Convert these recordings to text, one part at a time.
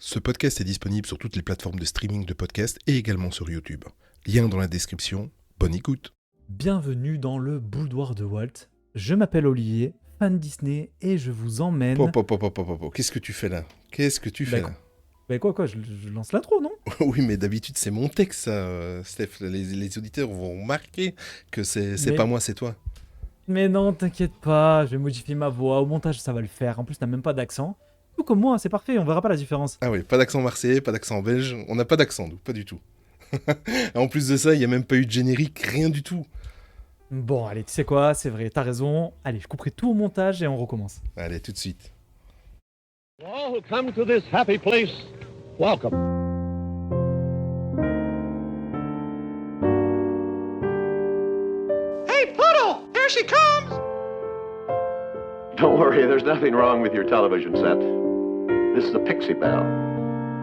Ce podcast est disponible sur toutes les plateformes de streaming de podcasts et également sur YouTube. Lien dans la description. Bonne écoute. Bienvenue dans le boudoir de Walt. Je m'appelle Olivier, fan Disney, et je vous emmène... Qu'est-ce que tu fais là Quoi, je lance l'intro, non? Oui, mais d'habitude c'est mon texte, ça, Steph. Les auditeurs vont remarquer que c'est pas moi, c'est toi. Mais non, t'inquiète pas, je vais modifier ma voix, au montage ça va le faire, en plus t'as même pas d'accent. Tout comme moi, c'est parfait, on verra pas la différence. Ah oui, pas d'accent marseillais, pas d'accent belge, on n'a pas d'accent, nous, pas du tout. En plus de ça, il n'y a même pas eu de générique, rien du tout. Bon, allez, tu sais quoi, c'est vrai, t'as raison. Allez, je couperai tout au montage et on recommence. Allez, tout de suite. To all who come to this happy place, welcome. Hey, Pluto! Here she comes! Don't worry, there's nothing wrong with your television set. This is a Pixie Bell.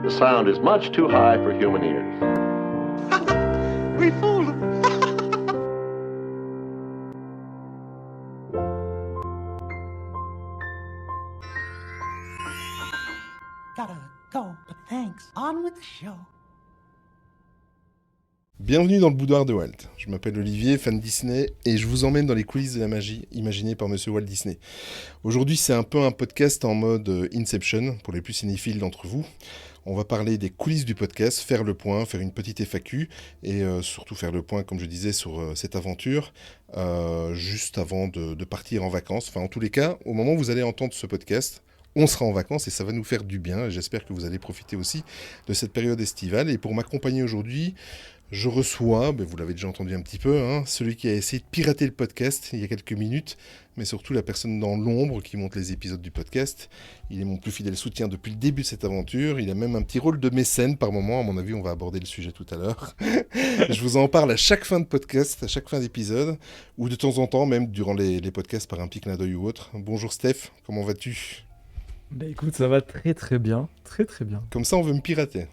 The sound is much too high for human ears. We fooled him. Gotta go, but thanks. On with the show. Bienvenue dans le boudoir de Walt. Je m'appelle Olivier, fan Disney, et je vous emmène dans les coulisses de la magie imaginée par Monsieur Walt Disney. Aujourd'hui, c'est un peu un podcast en mode Inception, pour les plus cinéphiles d'entre vous. On va parler des coulisses du podcast, faire le point, faire une petite FAQ, et surtout faire le point, comme je disais, sur cette aventure, juste avant de partir en vacances. Enfin, en tous les cas, au moment où vous allez entendre ce podcast, on sera en vacances et ça va nous faire du bien. J'espère que vous allez profiter aussi de cette période estivale. Et pour m'accompagner aujourd'hui, je reçois, vous l'avez déjà entendu un petit peu, celui qui a essayé de pirater le podcast il y a quelques minutes, mais surtout la personne dans l'ombre qui monte les épisodes du podcast. Il est mon plus fidèle soutien depuis le début de cette aventure. Il a même un petit rôle de mécène par moment. À mon avis, on va aborder le sujet tout à l'heure. Je vous en parle à chaque fin de podcast, à chaque fin d'épisode, ou de temps en temps, même durant les podcasts par un petit clin d'œil ou autre. Bonjour Steph, comment vas-tu ? Bah écoute, ça va très très bien, très très bien. Comme ça, on veut me pirater.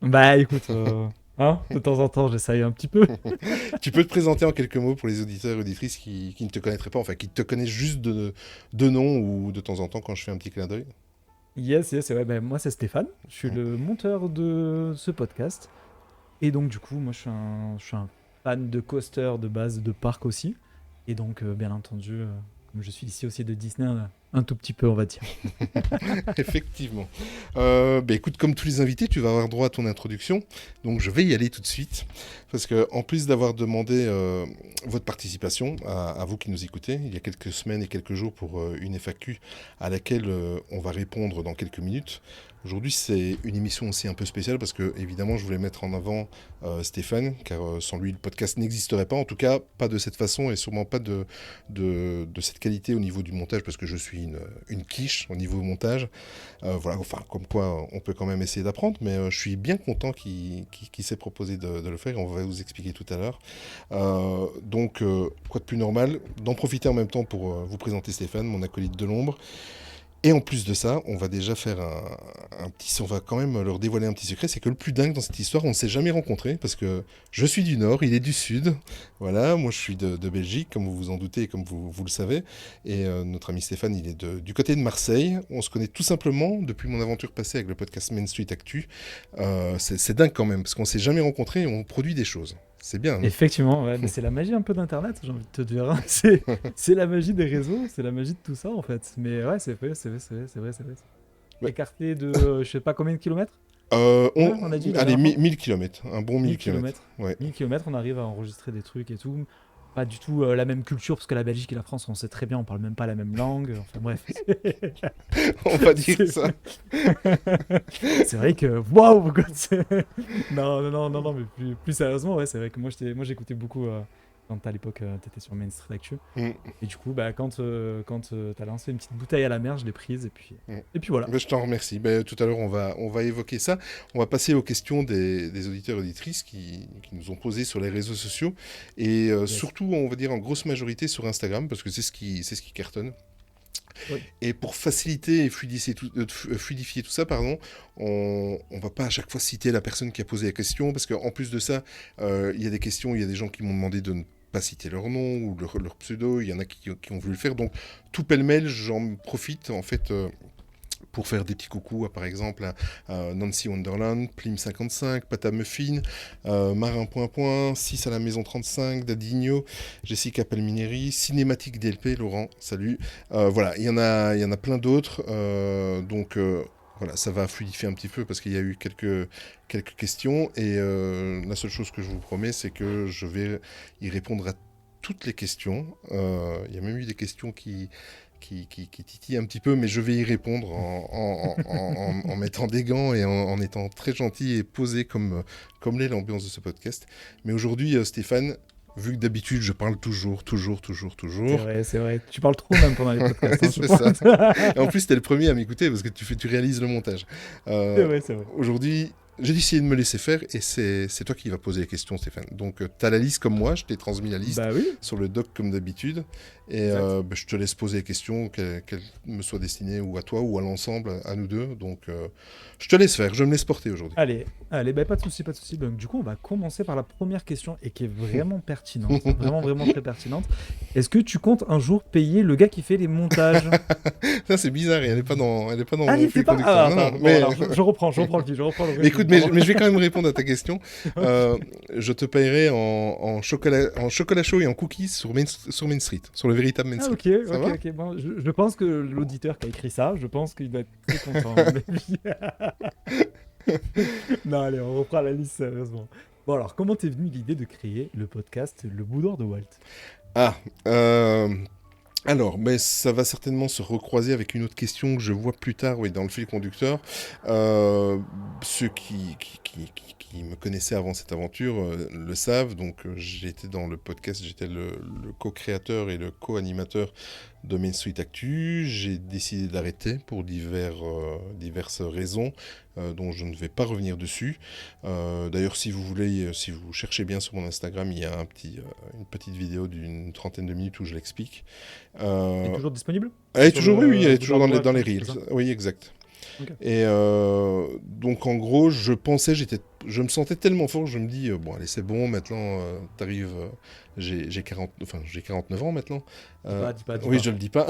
Bah écoute, de temps en temps j'essaye un petit peu. Tu peux te présenter en quelques mots pour les auditeurs et auditrices qui ne te connaîtraient pas, enfin qui te connaissent juste de nom ou de temps en temps quand je fais un petit clin d'œil. Yes, ouais, moi c'est Stéphane, je suis le monteur de ce podcast. Et donc du coup, moi je suis un fan de coaster de base, de parc aussi. Et donc bien entendu, comme je suis ici aussi de Disney, un tout petit peu on va dire. Effectivement. Écoute, comme tous les invités, tu vas avoir droit à ton introduction. Donc je vais y aller tout de suite. Parce que en plus d'avoir demandé votre participation à vous qui nous écoutez, il y a quelques semaines et quelques jours pour une FAQ à laquelle on va répondre dans quelques minutes. Aujourd'hui, c'est une émission aussi un peu spéciale parce que, évidemment, je voulais mettre en avant Stéphane, car sans lui, le podcast n'existerait pas. En tout cas, pas de cette façon et sûrement pas de cette qualité au niveau du montage parce que je suis une quiche au niveau montage. Voilà, enfin, comme quoi, on peut quand même essayer d'apprendre, mais je suis bien content qu'il s'est proposé de le faire et on va vous expliquer tout à l'heure. Donc, quoi de plus normal d'en profiter en même temps pour vous présenter Stéphane, mon acolyte de l'ombre. Et en plus de ça, on va déjà faire on va quand même leur dévoiler un petit secret, c'est que le plus dingue dans cette histoire, on ne s'est jamais rencontrés, parce que je suis du Nord, il est du Sud, voilà, moi je suis de Belgique, comme vous vous en doutez et comme vous le savez, et notre ami Stéphane, il est du côté de Marseille, on se connaît tout simplement depuis mon aventure passée avec le podcast Main Street Actu, c'est dingue quand même, parce qu'on ne s'est jamais rencontrés et on produit des choses. C'est bien. Effectivement, ouais, mais c'est la magie un peu d'Internet, j'ai envie de te dire. C'est la magie des réseaux, c'est la magie de tout ça en fait. Mais ouais, c'est vrai. Ouais. Écarté de je sais pas combien de kilomètres. On a dit la allez, dernière fois. 1000 km, un bon 1000 km. Ouais. 1000 km, on arrive à enregistrer des trucs et tout. Pas du tout la même culture, parce que la Belgique et la France, on sait très bien, on parle même pas la même langue. Enfin bref. On va dire ça. C'est vrai que waouh quoi, non, mais plus sérieusement, ouais, c'est vrai que moi j'écoutais beaucoup quand à l'époque t'étais sur Main Street Actu. Et du coup, quand t'as lancé une petite bouteille à la mer, je l'ai prise et puis voilà. Je t'en remercie. Tout à l'heure, on va évoquer ça. On va passer aux questions des auditeurs et auditrices qui nous ont posées sur les réseaux sociaux et surtout, on va dire en grosse majorité sur Instagram parce que c'est ce qui cartonne. Oui. Et pour faciliter et fluidifier tout ça, on va pas à chaque fois citer la personne qui a posé la question parce qu'en plus de ça, il y a des questions, il y a des gens qui m'ont demandé de ne pas citer leur nom ou leur pseudo, il y en a qui ont voulu le faire, donc tout pêle-mêle, j'en profite en fait pour faire des petits coucous, par exemple, à Nancy Wonderland, Plim55, Pata Muffin, Marin Point Point, 6 à la Maison 35, Dadigno, Jessica Palmineri, Cinématique DLP, Laurent, salut. Voilà, il y en a plein d'autres. Donc, voilà, ça va fluidifier un petit peu parce qu'il y a eu quelques questions. Et la seule chose que je vous promets, c'est que je vais y répondre à toutes les questions. Il y a même eu des questions qui titille un petit peu, mais je vais y répondre en mettant des gants et en étant très gentil et posé comme l'est l'ambiance de ce podcast. Mais aujourd'hui, Stéphane, vu que d'habitude je parle toujours. C'est vrai. Tu parles trop même pendant les podcasts. C'est ça. Et en plus, t'es le premier à m'écouter parce que tu réalises le montage. C'est vrai. Aujourd'hui, j'ai décidé de me laisser faire et c'est toi qui vas poser les questions, Stéphane. Donc, tu as la liste comme moi, je t'ai transmis la liste sur le doc comme d'habitude. Et je te laisse poser les questions, qu'elles me soient destinées ou à toi ou à l'ensemble, à nous deux. Donc, je te laisse faire, je me laisse porter aujourd'hui. Allez, pas de souci. Donc, du coup, on va commencer par la première question et qui est vraiment pertinente. vraiment très pertinente. Est-ce que tu comptes un jour payer le gars qui fait les montages? Ça, c'est bizarre, elle n'est pas dans Ah, mon fil conducteur. Alors, je reprends le fil. Mais écoute, mais je vais quand même répondre à ta question. Je te paierai en chocolat chaud et en cookies sur Main Street, sur le véritable Main Street. Ok. Bon, je pense que l'auditeur qui a écrit ça, je pense qu'il va être très content. Non, allez, on reprend la liste sérieusement. Bon, alors, comment t'es venue l'idée de créer le podcast Le Boudoir de Walt? Alors, mais ça va certainement se recroiser avec une autre question que je vois plus tard, dans le fil conducteur. Ceux qui me connaissaient avant cette aventure le savent. Donc, j'étais dans le podcast, j'étais le co-créateur et le co-animateur de Main Street Actu. J'ai décidé d'arrêter pour diverses raisons dont je ne vais pas revenir dessus. D'ailleurs, si vous cherchez bien sur mon Instagram, il y a une petite vidéo d'une 30aine de minutes où je l'explique. Elle est toujours disponible? Elle est toujours, oui, elle est toujours dans les Reels. Oui, exact. Okay. Et donc en gros, je me sentais tellement fort, je me dis bon allez c'est bon, maintenant t'arrives, j'ai 49 ans maintenant. Dis pas. Je le dis pas,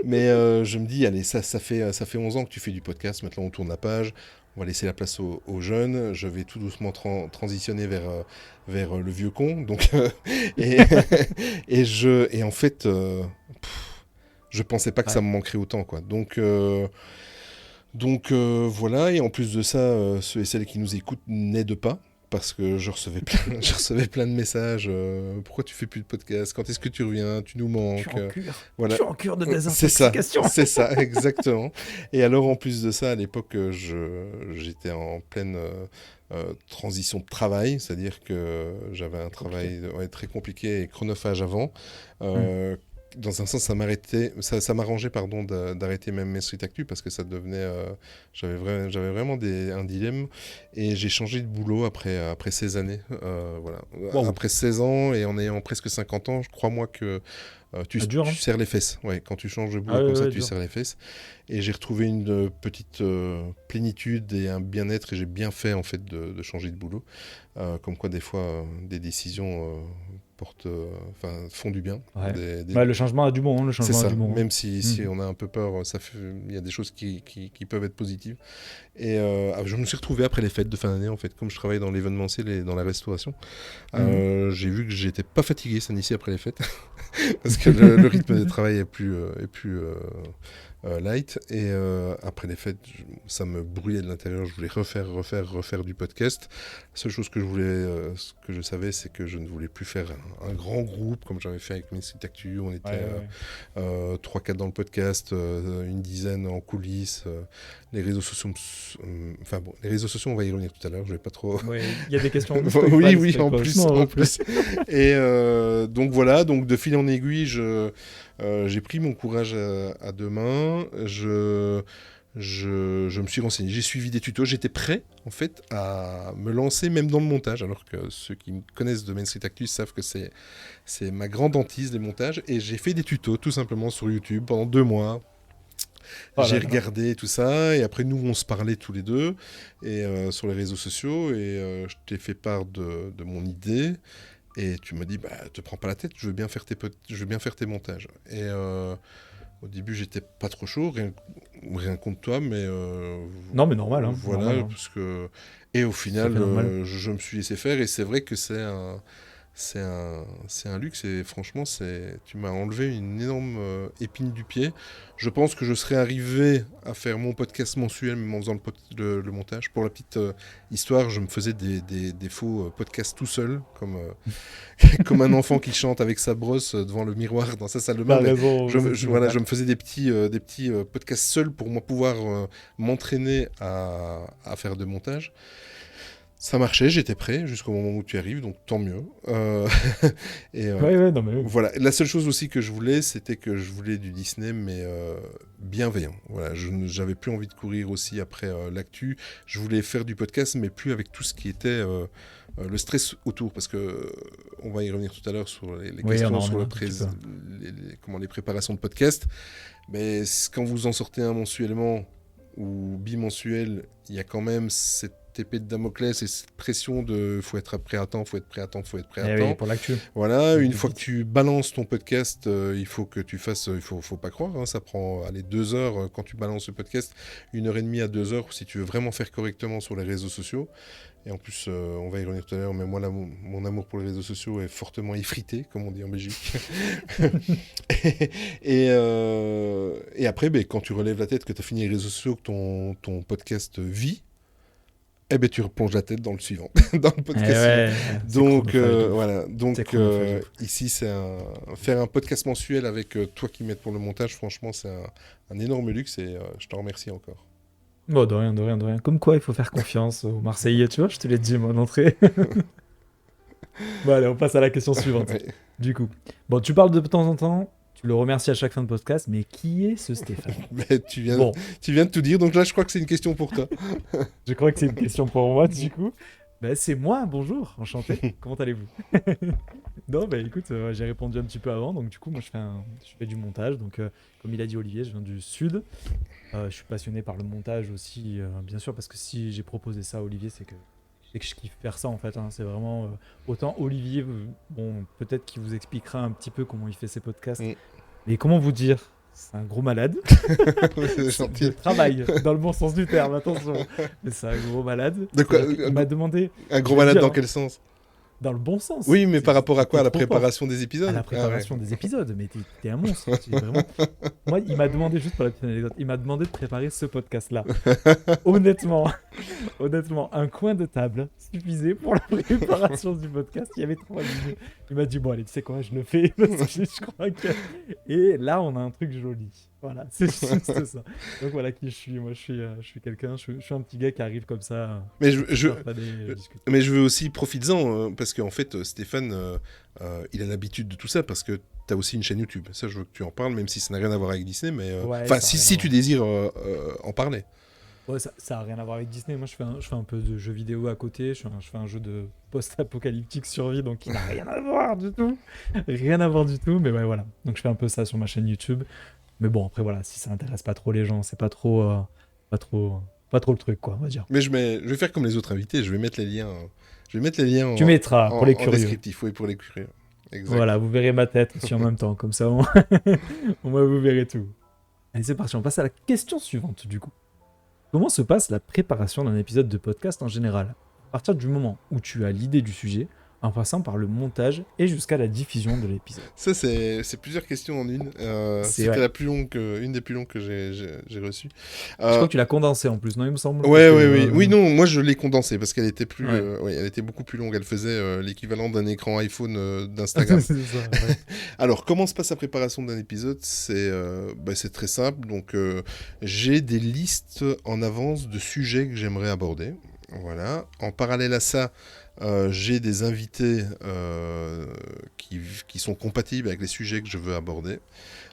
mais je me dis allez ça fait 11 ans que tu fais du podcast, maintenant on tourne la page, on va laisser la place aux jeunes, je vais tout doucement transitionner vers le vieux con, donc et en fait je pensais pas que ça me manquerait autant quoi, donc voilà, et en plus de ça, ceux et celles qui nous écoutent n'aident pas, parce que je recevais plein de messages. Pourquoi tu fais plus de podcast? Quand est-ce que tu reviens? Tu nous manques. Je suis en cure de désintoxication. C'est ça, exactement. Et alors en plus de ça, à l'époque, j'étais en pleine transition de travail, c'est-à-dire que j'avais un travail très compliqué et chronophage avant. Dans un sens, ça m'arrangeait d'arrêter même Main Street Actu parce que ça devenait, j'avais vraiment un dilemme et j'ai changé de boulot après 16 années, voilà. Wow. Après 16 ans et en ayant presque 50 ans, crois-moi que tu serres les fesses. Ouais, quand tu changes de boulot tu serres les fesses. Et j'ai retrouvé une petite plénitude et un bien-être et j'ai bien fait en fait de changer de boulot. Comme quoi des fois des décisions font du bien. Le changement a du bon. C'est ça. Même si on a un peu peur, il y a des choses qui peuvent être positives. Et je me suis retrouvé après les fêtes de fin d'année, en fait, comme je travaille dans l'événementiel et dans la restauration. J'ai vu que j'étais pas fatigué, ça ici après les fêtes, parce que le rythme de travail est plus light. Et après les fêtes, ça me brûlait de l'intérieur. Je voulais refaire du podcast. La seule chose que ce que je savais, c'est que je ne voulais plus faire un grand groupe comme j'avais fait avec Main Street Actu. On était 3-4 dans le podcast, une dizaine en coulisses. Les réseaux sociaux, les réseaux sociaux, on va y revenir tout à l'heure. Je vais pas trop. Il y a des questions. Oui, en plus. Et donc voilà, donc de fil en aiguille, j'ai pris mon courage à deux mains. Je me suis renseigné, j'ai suivi des tutos, j'étais prêt en fait à me lancer même dans le montage, alors que ceux qui me connaissent de Main Street Actu savent que c'est ma grande hantise, les montages, et j'ai fait des tutos tout simplement sur YouTube pendant 2 mois. J'ai regardé tout ça, et après nous on se parlait tous les deux et sur les réseaux sociaux, et je t'ai fait part de mon idée. Et tu me dis, te prends pas la tête, je veux bien faire tes montages. Et Au début, j'étais pas trop chaud, rien contre toi, mais Non, mais normal. Hein, voilà, normal, hein. parce que et au final, fait normal. je me suis laissé faire et c'est vrai que c'est un luxe et franchement, tu m'as enlevé une énorme épine du pied. Je pense que je serais arrivé à faire mon podcast mensuel même en faisant le montage. Pour la petite histoire, je me faisais des faux podcasts tout seul, comme un enfant qui chante avec sa brosse devant le miroir dans sa salle de bain. T'as raison. Voilà, je me faisais des petits podcasts seuls pour moi pouvoir m'entraîner à faire de montage. Ça marchait, j'étais prêt jusqu'au moment où tu arrives, donc tant mieux. Ouais, non, mais... Voilà. La seule chose aussi que je voulais, c'était que je voulais du Disney, mais bienveillant. Voilà, j'avais plus envie de courir aussi après l'actu. Je voulais faire du podcast, mais plus avec tout ce qui était le stress autour, parce que on va y revenir tout à l'heure sur les questions sur les préparations de podcast. Mais quand vous en sortez un mensuellement ou bimensuel, il y a quand même cette épée de Damoclès et cette pression de faut être prêt à temps, faut être prêt à temps. Oui, pour l'actu. Voilà, une fois que tu balances ton podcast, il faut que tu fasses, faut pas croire, hein, ça prend 2 heures quand tu balances le podcast, 1h30 à 2 heures si tu veux vraiment faire correctement sur les réseaux sociaux. Et en plus, on va y revenir tout à l'heure, mais moi, mon amour pour les réseaux sociaux est fortement effrité, comme on dit en Belgique. et après, quand tu relèves la tête, que tu as fini les réseaux sociaux, que ton podcast vit, tu replonges la tête dans le suivant, dans le podcast suivant. Donc, voilà. Donc, ici, c'est faire un podcast mensuel avec toi qui m'aides pour le montage, franchement, c'est un énorme luxe et je t'en remercie encore. Bon, de rien. Comme quoi, il faut faire confiance aux Marseillais, tu vois, je te l'ai dit, moi, d'entrée. Bon, allez, on passe à la question suivante. Ouais. Du coup, bon, tu parles de temps en temps, tu le remercies à chaque fin de podcast, mais qui est ce Stéphane? Tu viens de tout dire, donc là, je crois que c'est une question pour toi. Je crois que c'est une question pour moi, du coup. C'est moi, bonjour, enchanté, comment allez-vous? Non, écoute, j'ai répondu un petit peu avant, donc du coup, moi, je fais du montage, donc comme il a dit Olivier, je viens du Sud. Je suis passionné par le montage aussi, bien sûr, parce que si j'ai proposé ça à Olivier, c'est que je kiffe faire ça, en fait, hein. C'est vraiment... autant Olivier, bon, peut-être qu'il vous expliquera un petit peu comment il fait ses podcasts, mais comment vous dire? C'est un gros malade. C'est gentil. Il travaille, dans le bon sens du terme, attention. Mais c'est un gros malade. De quoi, il m'a demandé... Un gros malade dans quel sens? Dans le bon sens. Oui, mais par rapport à quoi? À la préparation des épisodes? À la préparation des épisodes, mais t'es un monstre. Vraiment... Moi, il m'a demandé, juste pour la petite anecdote, il m'a demandé de préparer ce podcast-là. Honnêtement, un coin de table suffisait pour la préparation du podcast. Il y avait 3 minutes. Il m'a dit, bon, allez, tu sais quoi, je le fais. Parce que je crois que... Et là, on a un truc joli. Voilà, c'est juste ça. Donc voilà qui je suis. Moi, je suis quelqu'un, je suis un petit gars qui arrive comme ça. Mais je veux aussi, profites-en, parce qu'en fait, Stéphane, il a l'habitude de tout ça, parce que tu as aussi une chaîne YouTube. Ça, je veux que tu en parles, même si ça n'a rien à voir avec Disney, mais... si tu désires en parler. Ouais, ça n'a rien à voir avec Disney. Moi, je fais un peu de jeux vidéo à côté. Je fais un jeu de post-apocalyptique survie, donc il n'a rien à voir du tout. Rien à voir du tout, mais ouais, voilà. Donc, je fais un peu ça sur ma chaîne YouTube. Mais bon, après, voilà, si ça intéresse pas trop les gens, c'est pas trop le truc, quoi, on va dire. Mais je vais faire comme les autres invités, je vais mettre les liens. Tu mettras pour les curieux. En descriptif, oui, pour les curieux. Exact. Voilà, vous verrez ma tête aussi en même temps, comme ça, au moins vous verrez tout. Allez, c'est parti, on passe à la question suivante, du coup. Comment se passe la préparation d'un épisode de podcast en général? À partir du moment où tu as l'idée du sujet, en passant par le montage et jusqu'à la diffusion de l'épisode. Ça, c'est plusieurs questions en une. C'était une des plus longues que j'ai reçues. Je crois que tu l'as condensée en plus, non, il me semble. Oui, non, moi je l'ai condensée parce qu'elle était elle était beaucoup plus longue. Elle faisait l'équivalent d'un écran iPhone d'Instagram. C'est ça, ouais. Alors, comment se passe la préparation d'un épisode? C'est très simple. Donc, j'ai des listes en avance de sujets que j'aimerais aborder. Voilà. En parallèle à ça, j'ai des invités qui sont compatibles avec les sujets que je veux aborder.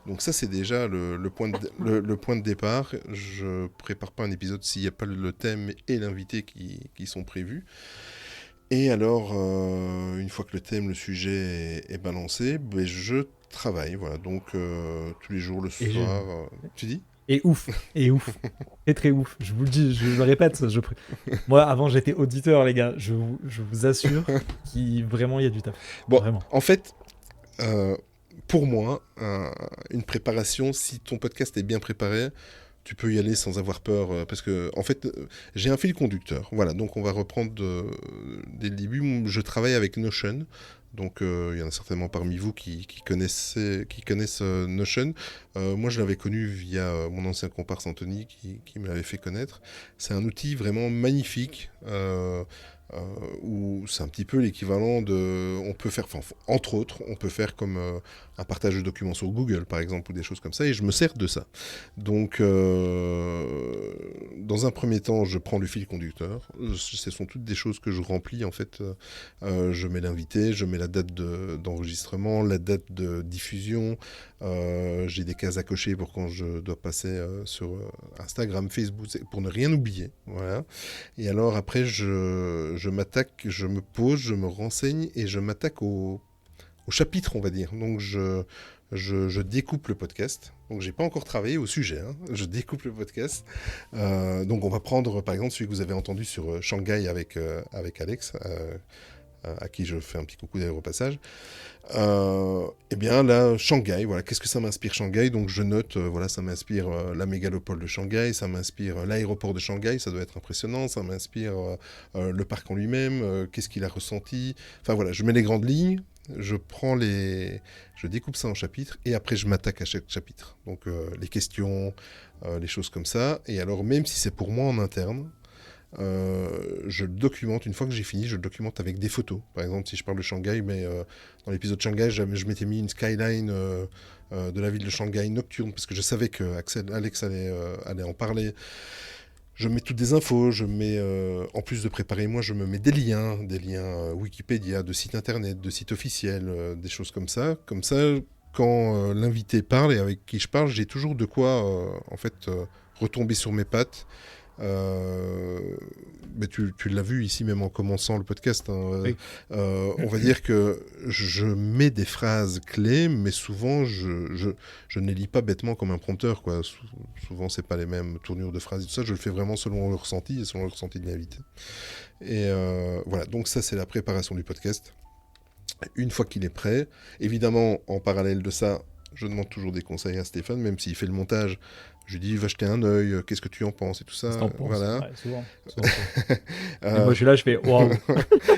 Donc ça, c'est déjà le point de départ. Je prépare pas un épisode s'il n'y a pas le thème et l'invité qui sont prévus. Et alors, une fois que le thème, le sujet est balancé, je travaille. Voilà. Donc, tous les jours, le soir... Tu dis ? Et ouf. Très très ouf. Je vous le dis, je le répète. Moi, avant, j'étais auditeur, les gars. Je vous assure qu'il vraiment il y a du taf. Bon, vraiment. En fait, pour moi, une préparation, si ton podcast est bien préparé, tu peux y aller sans avoir peur, parce que en fait, j'ai un fil conducteur. Voilà, donc on va reprendre dès le début. Je travaille avec Notion, donc il y en a certainement parmi vous qui connaissent Notion. Moi, je l'avais connu via mon ancien comparse Anthony, qui me l'avait fait connaître. C'est un outil vraiment magnifique. Où c'est un petit peu l'équivalent de... On peut faire, entre autres, on peut faire comme un partage de documents sur Google, par exemple, ou des choses comme ça, et je me sers de ça. Donc, dans un premier temps, je prends le fil conducteur. Ce sont toutes des choses que je remplis, en fait. Je mets l'invité, je mets la date d'enregistrement, la date de diffusion. J'ai des cases à cocher pour quand je dois passer sur Instagram, Facebook, pour ne rien oublier. Voilà. Et alors, après, je m'attaque, je me pose, je me renseigne et je m'attaque au chapitre, on va dire. Donc, je découpe le podcast. Donc, j'ai pas encore travaillé au sujet. Hein. Je découpe le podcast. Donc, on va prendre, par exemple, celui que vous avez entendu sur Shanghai avec Alex, à qui je fais un petit coucou d'ailleurs au passage. Eh bien là, Shanghai, voilà, qu'est-ce que ça m'inspire Shanghai? Donc je note, voilà, ça m'inspire la mégalopole de Shanghai, ça m'inspire l'aéroport de Shanghai, ça doit être impressionnant, ça m'inspire le parc en lui-même, qu'est-ce qu'il a ressenti. Enfin voilà, je mets les grandes lignes, je découpe ça en chapitres et après je m'attaque à chaque chapitre. Donc les questions, les choses comme ça. Et alors même si c'est pour moi en interne, je le documente, une fois que j'ai fini, je le documente avec des photos. Par exemple, si je parle de Shanghai, mais dans l'épisode Shanghai, je m'étais mis une skyline de la ville de Shanghai nocturne, parce que je savais que Alex allait en parler. Je mets toutes des infos, je mets, en plus de préparer moi, je me mets des liens Wikipédia, de sites internet, de sites officiels, des choses comme ça. Comme ça, quand l'invité parle et avec qui je parle, j'ai toujours de quoi, en fait, retomber sur mes pattes. Mais tu l'as vu ici même en commençant le podcast, hein. Oui. On va dire que je mets des phrases clés, mais souvent je ne les lis pas bêtement comme un prompteur, quoi. Souvent c'est pas les mêmes tournures de phrases et tout ça, je le fais vraiment selon le ressenti et selon le ressenti de l'invité. Et voilà, donc ça c'est la préparation du podcast. Une fois qu'il est prêt, évidemment en parallèle de ça, je demande toujours des conseils à Stéphane, même s'il fait le montage. Je lui dis, va jeter un œil, qu'est-ce que tu en penses et tout ça. Voilà. Ouais, souvent. Et moi, je suis là, je fais waouh.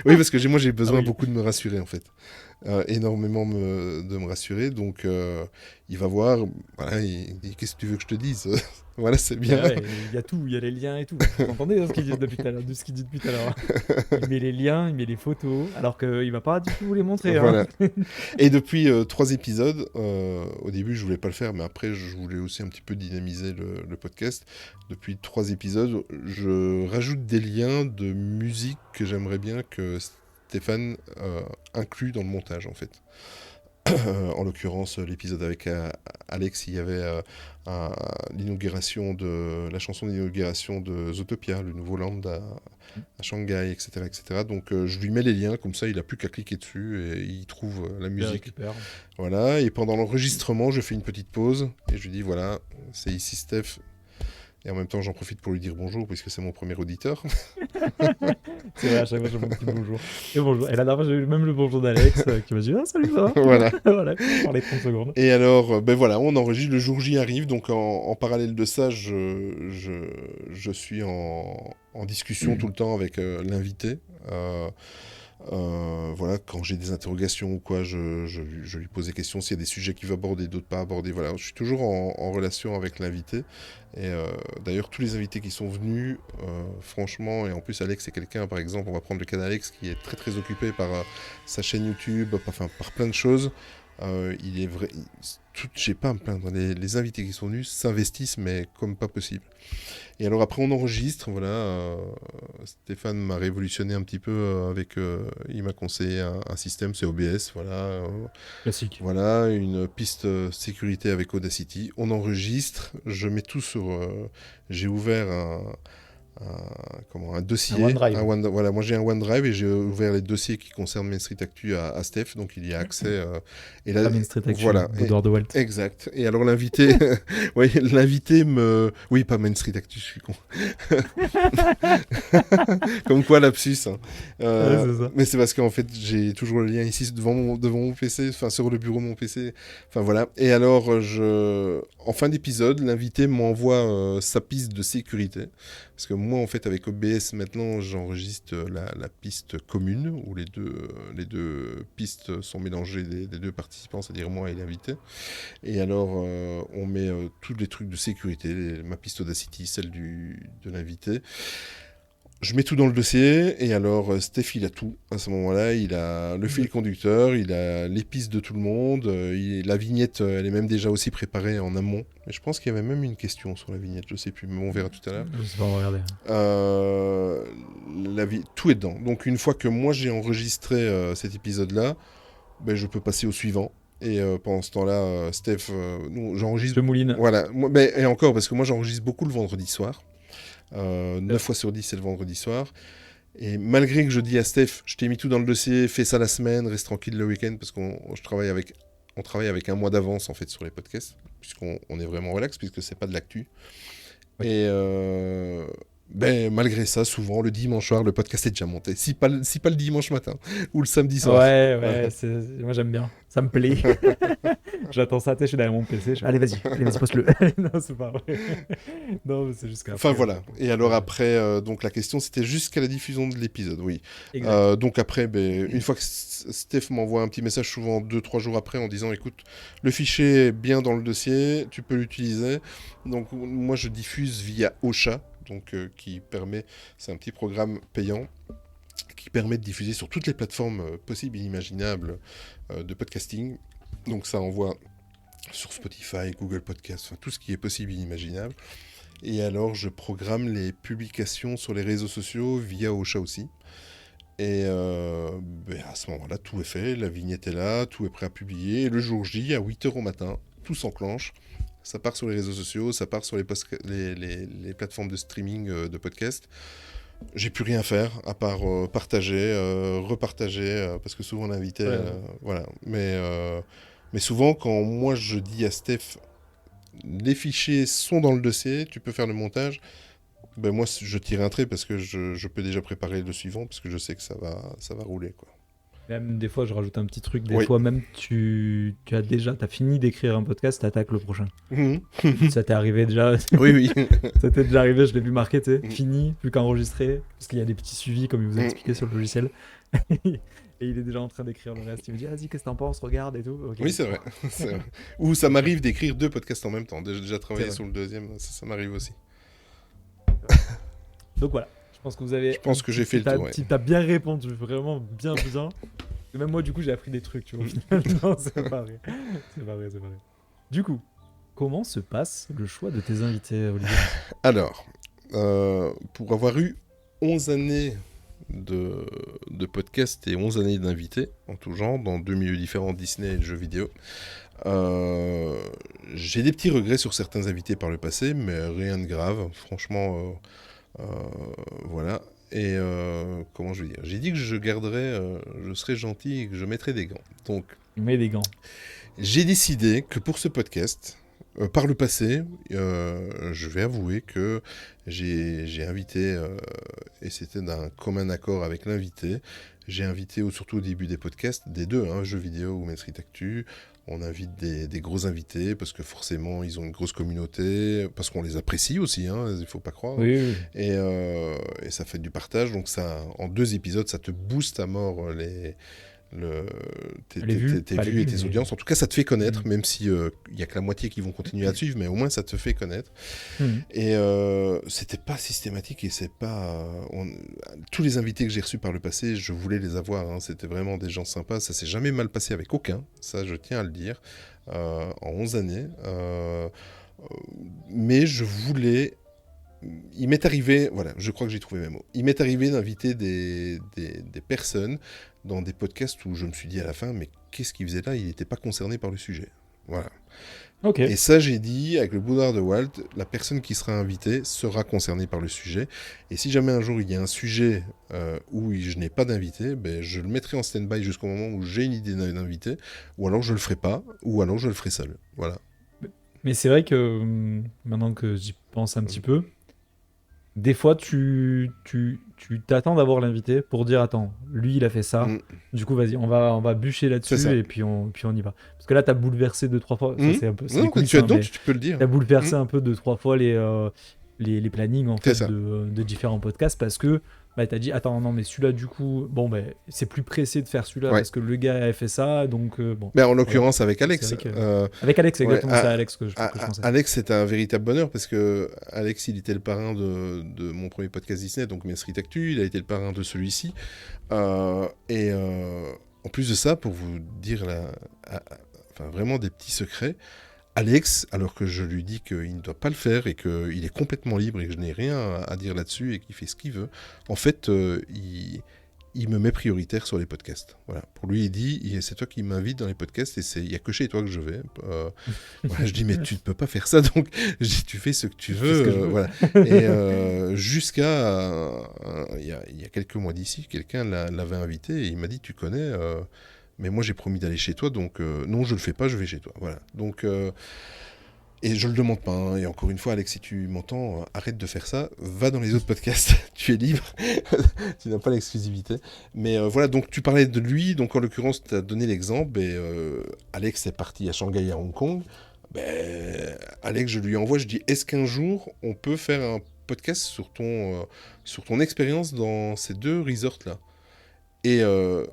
Oui, parce que moi, j'ai besoin beaucoup de me rassurer, en fait. Énormément de me rassurer. Donc, il va voir, voilà, il dit, qu'est-ce que tu veux que je te dise? Voilà, c'est bien. Il y a tout, il y a les liens et tout. Vous entendez ce qu'il dit depuis tout à l'heure, Il met les liens, il met les photos, alors qu'il va pas du tout vous les montrer. Voilà. Hein. Et depuis 3 épisodes, au début, je voulais pas le faire, mais après, je voulais aussi un petit peu dynamiser le podcast. Depuis 3 épisodes, je rajoute des liens de musique que j'aimerais bien que Stéphane inclue dans le montage, en fait. En l'occurrence, l'épisode avec Alex, il y avait l'inauguration la chanson d'inauguration de Zootopia, le nouveau land à Shanghai, etc., etc. Donc je lui mets les liens, comme ça il n'a plus qu'à cliquer dessus et il trouve la musique. Voilà, et pendant l'enregistrement, je fais une petite pause et je lui dis voilà, c'est ici Steph. Et en même temps, j'en profite pour lui dire bonjour, puisque c'est mon premier auditeur. C'est vrai, à chaque fois, je me dis bonjour. Et bonjour. Et la dernière fois, j'ai eu même le bonjour d'Alex qui m'a dit ah, salut, ça va. Voilà. Voilà, on parlait 30 secondes. Et alors, ben voilà, on enregistre, le jour J arrive, donc en parallèle de ça, je suis en discussion tout le temps avec l'invité. Voilà, quand j'ai des interrogations ou quoi, je lui pose des questions. S'il y a des sujets qu'il veut aborder, d'autres pas aborder, voilà, je suis toujours en relation avec l'invité. Et d'ailleurs, tous les invités qui sont venus, franchement, et en plus Alex c'est quelqu'un, par exemple, on va prendre le cas d'Alex qui est très très occupé par sa chaîne YouTube, par plein de choses. Il est vrai, j'ai pas à me plaindre. Les invités qui sont venus s'investissent, mais comme pas possible. Et alors après on enregistre, voilà. Stéphane m'a révolutionné un petit peu avec, il m'a conseillé un système, c'est OBS, voilà. Classique. Voilà, une piste sécurité avec Audacity. On enregistre, je mets tout sur. J'ai ouvert un dossier. Un OneDrive. Voilà, moi j'ai un OneDrive et j'ai ouvert les dossiers qui concernent Main Street Actu à Steph, donc il y a accès. Et là, Main Street Actu, voilà. Boudoir de Walt. Exact. Et alors l'invité, oui, l'invité oui, pas Main Street Actu, je suis con. Comme quoi lapsus. Hein. Ouais, c'est ça. Mais c'est parce qu'en fait j'ai toujours le lien ici devant mon PC, enfin sur le bureau de mon PC. Enfin voilà. Et alors en fin d'épisode, l'invité m'envoie sa piste de sécurité. Parce que moi, en fait, avec OBS, maintenant, j'enregistre la piste commune, où les deux pistes sont mélangées des deux participants, c'est-à-dire moi et l'invité. Et alors, on met tous les trucs de sécurité, ma piste Audacity, celle de l'invité. Je mets tout dans le dossier, et alors Steph, il a tout. À ce moment-là, il a le fil conducteur, il a les pistes de tout le monde, la vignette, elle est même déjà aussi préparée en amont. Mais je pense qu'il y avait même une question sur la vignette, je sais plus, mais on verra tout à l'heure. Je sais pas, regarder. Tout est dedans. Donc une fois que moi j'ai enregistré cet épisode-là, ben, je peux passer au suivant. Et pendant ce temps-là, Steph, j'enregistre... Je mouline. Voilà, et encore, parce que moi j'enregistre beaucoup le vendredi soir. 9 fois sur 10, c'est le vendredi soir. Et malgré que je dis à Steph, je t'ai mis tout dans le dossier, fais ça la semaine, reste tranquille le week-end, parce qu'on travaille avec un mois d'avance en fait sur les podcasts, puisqu'on est vraiment relax, puisque c'est pas de l'actu. Oui. Et malgré ça, souvent le dimanche soir, le podcast est déjà monté. Si pas le dimanche matin ou le samedi soir. Ouais. Moi j'aime bien, ça me plaît. J'attends ça, je suis derrière mon PC. Allez, vas-y, poste-le. Non, c'est pas vrai. Non, mais c'est juste qu'après. Enfin voilà. Et alors après, donc la question c'était jusqu'à la diffusion de l'épisode, oui. Donc après, une fois que Steph m'envoie un petit message, souvent 2-3 jours après, en disant écoute, le fichier est bien dans le dossier, tu peux l'utiliser. Donc moi je diffuse via Ocha. Donc, qui permet, c'est un petit programme payant qui permet de diffuser sur toutes les plateformes possibles et imaginables de podcasting. Donc ça envoie sur Spotify, Google Podcast, enfin tout ce qui est possible et inimaginable. Et alors je programme les publications sur les réseaux sociaux via Ocha aussi. Et à ce moment-là, tout est fait, la vignette est là, tout est prêt à publier. Et le jour J, à 8h au matin, tout s'enclenche. Ça part sur les réseaux sociaux, ça part sur les plateformes de streaming de podcasts. J'ai plus rien à faire à part partager, repartager, parce que souvent l'invité... voilà. Mais souvent, quand moi je dis à Steph, les fichiers sont dans le dossier, tu peux faire le montage, moi je tire un trait parce que je peux déjà préparer le suivant, parce que je sais que ça va rouler, quoi. Même des fois, je rajoute un petit truc. Des fois, même t'as fini d'écrire un podcast, t'attaques le prochain. Ça t'est arrivé déjà. Oui. Ça t'est déjà arrivé, je l'ai vu marqué, fini, plus qu'à enregistrer. Parce qu'il y a des petits suivis, comme il vous a expliqué sur le logiciel. Et il est déjà en train d'écrire le reste. Il me dit, vas-y, qu'est-ce que t'en penses, regarde et tout. Okay. Oui, c'est vrai. Ou ça m'arrive d'écrire 2 podcasts en même temps. J'ai déjà travaillé sur le deuxième, ça m'arrive aussi. Donc voilà. Je pense que j'ai fait le tour. T'as bien répondu, vraiment bien. Et même moi, du coup, j'ai appris des trucs, tu vois. Non, c'est pas vrai. Du coup, comment se passe le choix de tes invités, Olivier ? Alors, pour avoir eu 11 années de podcast et 11 années d'invités, en tout genre, dans 2 milieux différents, Disney et le jeu vidéo, j'ai des petits regrets sur certains invités par le passé, mais rien de grave. Franchement... voilà. Et comment je vais dire ? J'ai dit que je garderais, je serais gentil et que je mettrais des gants. Donc, mets des gants. J'ai décidé que pour ce podcast, par le passé, je vais avouer que j'ai invité, et c'était d'un commun accord avec l'invité, j'ai invité, surtout au début des podcasts, des deux, jeux vidéo ou Main Street Actu. On invite des gros invités parce que forcément ils ont une grosse communauté, parce qu'on les apprécie aussi, il ne faut pas croire. Oui. Et ça fait du partage, donc ça, en 2 épisodes, ça te booste à mort tes vues et tes audiences. En tout cas, ça te fait connaître, même si il n'y a que la moitié qui vont continuer à te suivre, mais au moins ça te fait connaître. Et c'était pas systématique, et c'est pas... tous les invités que j'ai reçus par le passé, je voulais les avoir, c'était vraiment des gens sympas, ça s'est jamais mal passé avec aucun, ça je tiens à le dire, en 11 années. Mais je voulais... Il m'est arrivé, voilà, je crois que j'ai trouvé mes mots. Il m'est arrivé d'inviter des personnes dans des podcasts où je me suis dit à la fin, mais qu'est-ce qu'il faisait là ? Il n'était pas concerné par le sujet. Voilà. Ok. Et ça, j'ai dit, avec le boudoir de Walt, la personne qui sera invitée sera concernée par le sujet. Et si jamais un jour il y a un sujet où je n'ai pas d'invité, ben, je le mettrai en stand-by jusqu'au moment où j'ai une idée d'invité, ou alors je le ferai pas, ou alors je le ferai seul. Voilà. Mais c'est vrai que maintenant que j'y pense un petit peu, des fois tu t'attends d'avoir l'invité pour dire attends, lui il a fait ça, du coup vas-y, on va bûcher là-dessus et puis on y va. Parce que là t'as bouleversé 2-3 fois, ça c'est un peu non, coulisses, tu as hein, donc, mais tu peux le dire. t'as bouleversé un peu 2-3 fois les plannings en fait ça. de différents podcasts parce que bah, t'as dit attends non mais celui-là du coup bon bah, c'est plus pressé de faire celui-là parce que le gars a fait ça donc bon. Mais en l'occurrence avec Alex. Avec Alex exactement, c'est Alex que je pensais. Alex c'était un véritable bonheur parce que Alex il était le parrain de mon premier podcast Disney donc Main Street Actu, il a été le parrain de celui-ci en plus de ça pour vous dire vraiment des petits secrets. Alex, alors que je lui dis qu'il ne doit pas le faire et qu'il est complètement libre et que je n'ai rien à dire là-dessus et qu'il fait ce qu'il veut, en fait, il me met prioritaire sur les podcasts. Voilà. Pour lui, il dit, c'est toi qui m'invites dans les podcasts et il n'y a que chez toi que je vais. Voilà, je dis, mais tu ne peux pas faire ça, donc je dis, tu fais ce que tu veux. Voilà. Et jusqu'à, il y a quelques mois d'ici, quelqu'un l'avait invité et il m'a dit, tu connais... mais moi j'ai promis d'aller chez toi, donc non je le fais pas, je vais chez toi. Voilà. Donc et je le demande pas. Hein. Et encore une fois, Alex, si tu m'entends, arrête de faire ça. Va dans les autres podcasts. Tu es libre. Tu n'as pas l'exclusivité. Mais voilà. Donc tu parlais de lui. Donc en l'occurrence, tu as donné l'exemple. Et Alex est parti à Shanghai, à Hong Kong. Ben, Alex, je lui envoie. Je dis, est-ce qu'un jour on peut faire un podcast sur ton expérience dans ces 2 resorts là? Et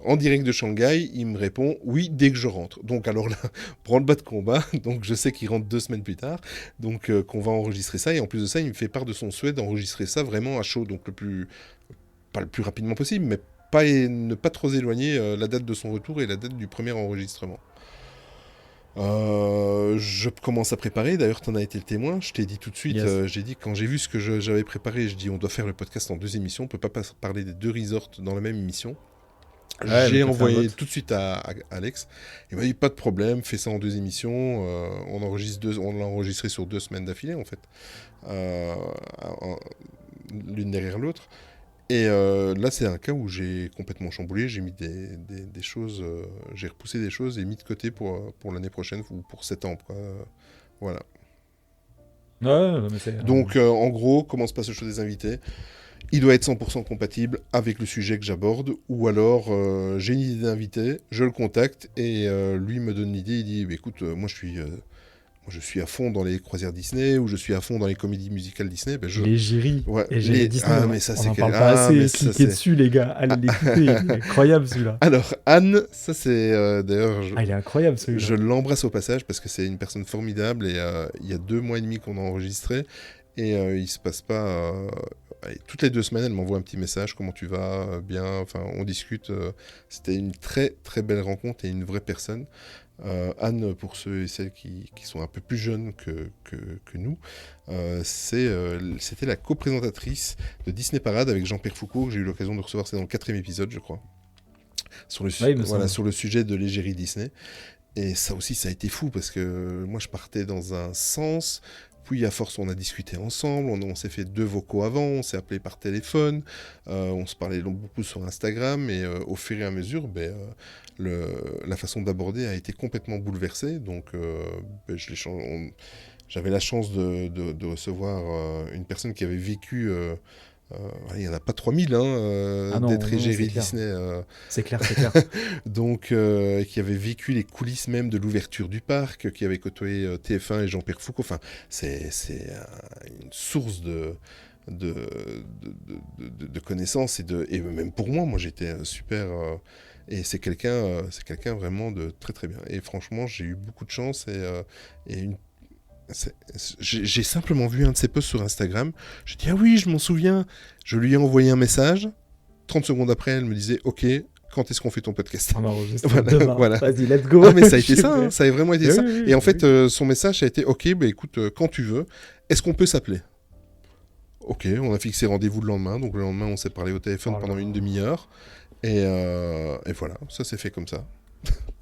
en direct de Shanghai, il me répond « Oui, dès que je rentre ». Donc alors là, branle-bas de combat. Donc je sais qu'il rentre 2 semaines plus tard. Donc qu'on va enregistrer ça. Et en plus de ça, il me fait part de son souhait d'enregistrer ça vraiment à chaud. Donc pas le plus rapidement possible, mais ne pas trop éloigner la date de son retour et la date du premier enregistrement. Je commence à préparer. D'ailleurs, tu en as été le témoin. Je t'ai dit tout de suite. J'ai dit quand j'ai vu ce que j'avais préparé, je dis on doit faire le podcast en 2 émissions. On peut pas parler des 2 resorts dans la même émission. J'ai envoyé tout de suite à Alex. Il m'a dit pas de problème, fais ça en 2 émissions. On l'a enregistré sur 2 semaines d'affilée en fait, l'une derrière l'autre. Et là, c'est un cas où j'ai complètement chamboulé. J'ai mis des choses, j'ai repoussé des choses et mis de côté pour l'année prochaine ou pour septembre. Voilà. Ouais, mais c'est... Donc, en gros, comment se passe le choix des invités ? Il doit être 100% compatible avec le sujet que j'aborde, ou alors j'ai une idée d'invité, je le contacte et lui me donne l'idée. Il dit écoute, moi je suis à fond dans les croisières Disney ou je suis à fond dans les comédies musicales Disney. Les géries. Ouais, les Disney. Ah, mais ça, on en parle pas assez. Cliquez dessus, les gars. Allez l'écouter. Il est incroyable celui-là. Alors Anne, ça c'est d'ailleurs. Il est incroyable celui-là. Je l'embrasse au passage parce que c'est une personne formidable et il y a 2 mois et demi qu'on a enregistré et il se passe pas. Allez, toutes les 2 semaines, elle m'envoie un petit message, comment tu vas, bien, enfin, on discute. C'était une très très belle rencontre et une vraie personne. Anne, pour ceux et celles qui sont un peu plus jeunes que nous, c'était la co-présentatrice de Disney Parade avec Jean-Pierre Foucault, que j'ai eu l'occasion de recevoir, c'est dans le 4e épisode, je crois, sur le sujet de l'égérie Disney. Et ça aussi, ça a été fou, parce que moi, je partais dans un sens... Puis à force, on a discuté ensemble, on s'est fait 2 vocaux avant, on s'est appelé par téléphone, on se parlait beaucoup sur Instagram, et au fur et à mesure, la façon d'aborder a été complètement bouleversée. Donc j'avais la chance de recevoir une personne qui avait vécu... il n'y en a pas 3000 d'être égérie Disney. C'est clair, c'est clair. Donc, qui avait vécu les coulisses même de l'ouverture du parc, qui avait côtoyé TF1 et Jean-Pierre Foucault. Enfin, c'est une source de connaissances et même pour moi j'étais super... et c'est quelqu'un vraiment de très très bien. Et franchement, j'ai eu beaucoup de chance j'ai simplement vu un de ses posts sur Instagram. J'ai dit, ah oui, je m'en souviens. Je lui ai envoyé un message. 30 secondes après, elle me disait, ok, quand est-ce qu'on fait ton podcast ? On enregistre demain. Voilà. Vas-y, let's go. Ah, mais ça a été ça, ça a vraiment été ça. Oui, et en fait, son message a été, ok, écoute, quand tu veux, est-ce qu'on peut s'appeler ? Ok, on a fixé rendez-vous le lendemain. Donc le lendemain, on s'est parlé au téléphone pendant une demi-heure. Et voilà, ça s'est fait comme ça.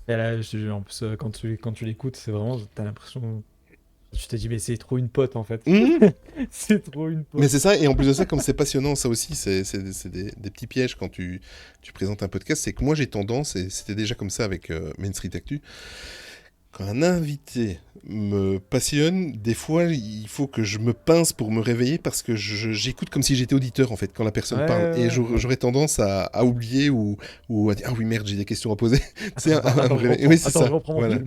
Et là, en plus, quand tu l'écoutes, c'est vraiment, t'as l'impression Tu t'es dit, mais c'est trop une pote en fait. Mmh. C'est trop une pote. Mais c'est ça, et en plus de ça, comme c'est passionnant, ça aussi, c'est des petits pièges quand tu présentes un podcast. C'est que moi, j'ai tendance, et c'était déjà comme ça avec Main Street Actu, quand un invité me passionne, des fois, il faut que je me pince pour me réveiller parce que j'écoute comme si j'étais auditeur, en fait, quand la personne parle. Et j'aurais tendance à oublier ou à dire « Ah oui, merde, j'ai des questions à poser. » Oui, c'est ça. Voilà.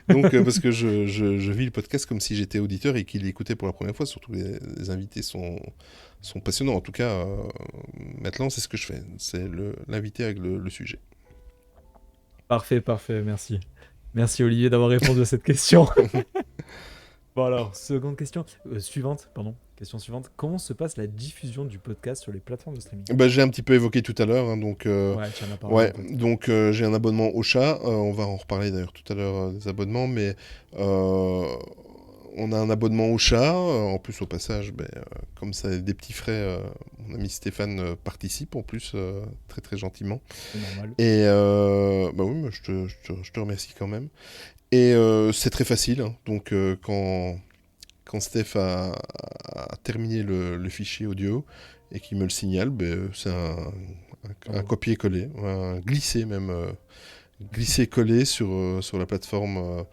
Donc, parce que je vis le podcast comme si j'étais auditeur et qu'il l'écoutait pour la première fois. Surtout, les invités sont passionnants. En tout cas, maintenant, c'est ce que je fais. C'est l'invité avec le sujet. Parfait, merci. Merci Olivier d'avoir répondu à cette question. Bon alors, seconde question. Question suivante. Comment se passe la diffusion du podcast sur les plateformes de streaming ? J'ai un petit peu évoqué tout à l'heure. Donc, ouais, tu en as parlé. Donc j'ai un abonnement Ocha. On va en reparler d'ailleurs tout à l'heure des abonnements. Mais on a un abonnement Ocha. En plus, au passage, comme ça a des petits frais, mon ami Stéphane participe en plus très très gentiment. C'est normal. Et oui, je te remercie quand même. Et c'est très facile. Hein. Donc quand Steph a terminé le fichier audio et qu'il me le signale, c'est un copier-coller, un glisser même, glisser-coller sur la plateforme.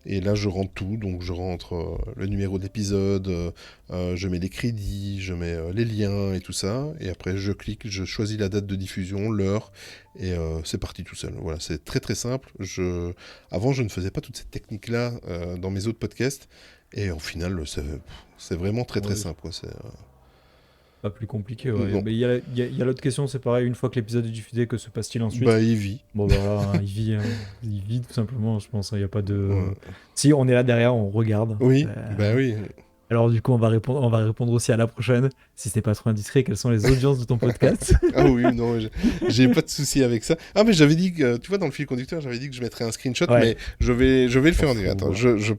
Et là, je rentre tout. Donc, je rentre le numéro d'épisode, je mets les crédits, je mets les liens et tout ça. Et après, je clique, je choisis la date de diffusion, l'heure, et c'est parti tout seul. Voilà, c'est très très simple. Avant, je ne faisais pas toute cette technique-là dans mes autres podcasts. Et au final, c'est vraiment très très simple. Quoi. C'est pas plus compliqué. Ouais. Mais il y a l'autre question, c'est pareil. Une fois que l'épisode est diffusé, que se passe-t-il ensuite ? Il vit. Bon, voilà, il vit tout simplement, je pense. Il n'y a pas de. Si on est là derrière, on regarde. Oui, oui. Alors du coup, on va répondre aussi à la prochaine. Si c'est pas trop indiscret, quelles sont les audiences de ton podcast ? Ah oui, non, j'ai pas de souci avec ça. Ah mais j'avais dit que, tu vois, dans le fil conducteur, j'avais dit que je mettrais un screenshot, mais je vais le faire en direct. Attends, je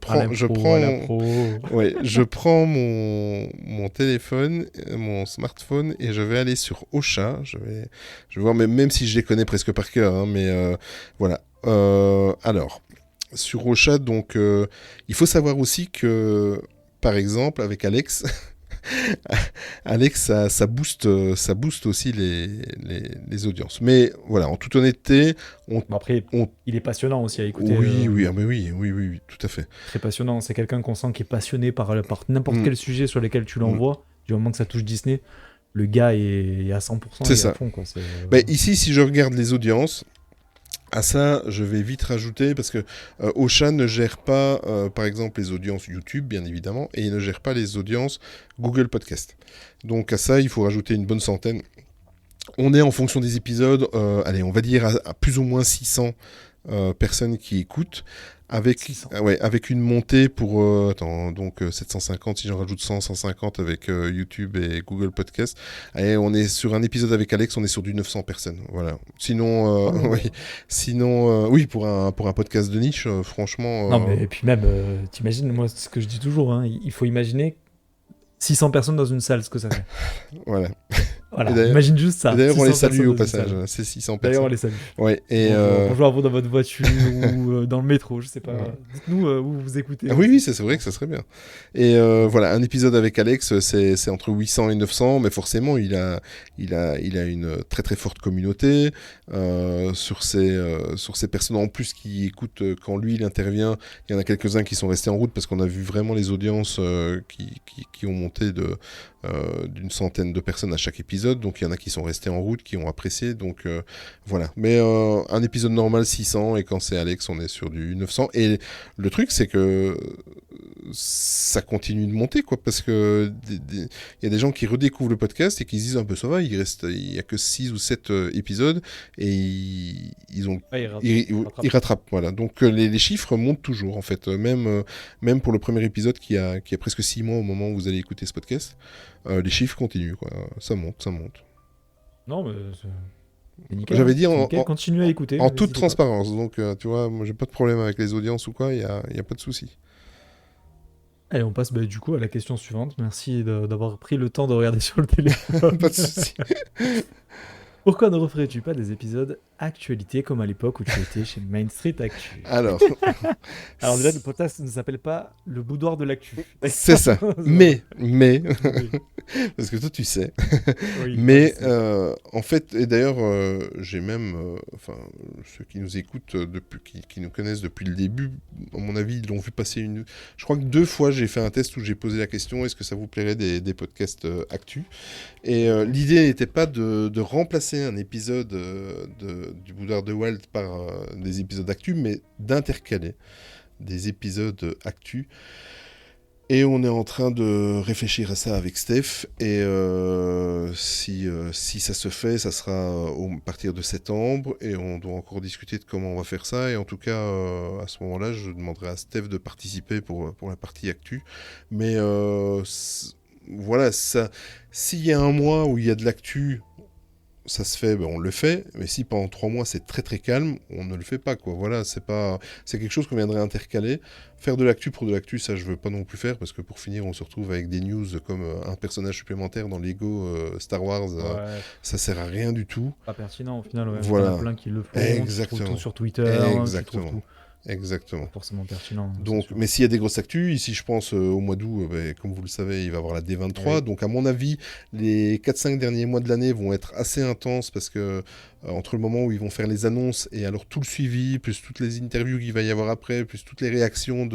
prends mon téléphone, mon smartphone, et je vais aller sur Ocha. Je vais voir, même si je les connais presque par cœur, hein, mais voilà. Alors, sur Ocha, donc, il faut savoir aussi que par exemple, avec Alex, ça booste aussi les audiences. Mais voilà, en toute honnêteté, après, il est passionnant aussi à écouter. Oui, tout à fait. Très passionnant. C'est quelqu'un qu'on sent qui est passionné par n'importe quel sujet sur lequel tu l'envoies. Du moment que ça touche Disney, le gars est à 100%. C'est ça. À fond, quoi. Ici, si je regarde les audiences. À ça, je vais vite rajouter, parce que Ocha ne gère pas, par exemple, les audiences YouTube, bien évidemment, et il ne gère pas les audiences Google Podcast. Donc à ça, il faut rajouter une bonne centaine. On est en fonction des épisodes, on va dire à plus ou moins 600 personnes qui écoutent, avec une montée pour 750, si j'en rajoute 150 avec YouTube et Google Podcast. Et on est sur un épisode avec Alex, on est sur du 900 personnes. Voilà. Sinon, pour un podcast de niche, franchement. Non, mais et puis même, t'imagines, moi, ce que je dis toujours, hein, il faut imaginer 600 personnes dans une salle, ce que ça fait. Voilà. Imagine juste ça. D'ailleurs, on les salue au passage, ces 600 personnes. D'ailleurs, on les salue. Ouais, et bonjour à vous dans votre voiture ou dans le métro, je sais pas. Ouais. Dites-nous où vous écoutez. Oui, c'est vrai que ça serait bien. Et voilà, un épisode avec Alex, c'est entre 800 et 900, mais forcément, il a une très très forte communauté sur ces personnes en plus qui écoutent quand lui il intervient. Il y en a quelques-uns qui sont restés en route parce qu'on a vu vraiment les audiences qui ont monté d'une centaine de personnes à chaque épisode, donc il y en a qui sont restés en route, qui ont apprécié, donc voilà. Mais un épisode normal 600, et quand c'est Alex on est sur du 900, et le truc c'est que ça continue de monter, quoi, parce que il y a des gens qui redécouvrent le podcast et qui se disent un peu ça va, il y a que 6 ou 7 épisodes, et ils rattrapent, voilà. Donc les chiffres montent toujours en fait, même pour le premier épisode qui a presque 6 mois au moment où vous allez écouter ce podcast. Les chiffres continuent, quoi. Ça monte. Non, mais c'est nickel. J'avais dit continue à écouter. En toute transparence. Donc, tu vois, moi, j'ai pas de problème avec les audiences ou quoi. Il y a pas de souci. Allez, on passe du coup à la question suivante. Merci d'avoir pris le temps de regarder sur le téléphone. Pas de souci. Pourquoi ne referais-tu pas des épisodes actualité comme à l'époque où tu étais chez Main Street Actu? Alors, Alors déjà, le podcast ne s'appelle pas le boudoir de l'actu. c'est ça. Mais, Oui, parce que toi tu sais. oui, Mais moi, je sais. en fait, et d'ailleurs, j'ai même, enfin, ceux qui nous écoutent depuis, qui nous connaissent depuis le début, à mon avis, ils l'ont vu passer une. Je crois que 2 fois, j'ai fait un test où j'ai posé la question est-ce que ça vous plairait des podcasts actu? Et l'idée n'était pas de remplacer un épisode du Boudoir de Walt par des épisodes actu, mais d'intercaler des épisodes actu. Et on est en train de réfléchir à ça avec Steph. Et si ça se fait, ça sera à partir de septembre. Et on doit encore discuter de comment on va faire ça. Et en tout cas, à ce moment-là, je demanderai à Steph de participer pour la partie actu. Mais voilà, ça, s'il y a un mois où il y a de l'actu, ça se fait, ben on le fait. Mais si pendant 3 mois c'est très très calme, on ne le fait pas, quoi. Voilà, c'est quelque chose qu'on viendrait intercaler. Faire de l'actu pour de l'actu, ça je veux pas non plus faire parce que pour finir, on se retrouve avec des news comme un personnage supplémentaire dans Lego Star Wars. Ouais, Ça sert à rien du tout. pas pertinent au final. Ouais. Voilà. Il y en a plein qui le font. Tu trouves Exactement. tout sur Twitter. Tu trouves Exactement. tout. Exactement. Pas forcément pertinent. c'est Donc, sûr. mais s'il y a des grosses actus, ici je pense au mois d'août, comme vous le savez, il va y avoir la D23. Oui. Donc à mon avis, les 4-5 derniers mois de l'année vont être assez intenses parce que entre le moment où ils vont faire les annonces et alors tout le suivi, plus toutes les interviews qu'il va y avoir après, plus toutes les réactions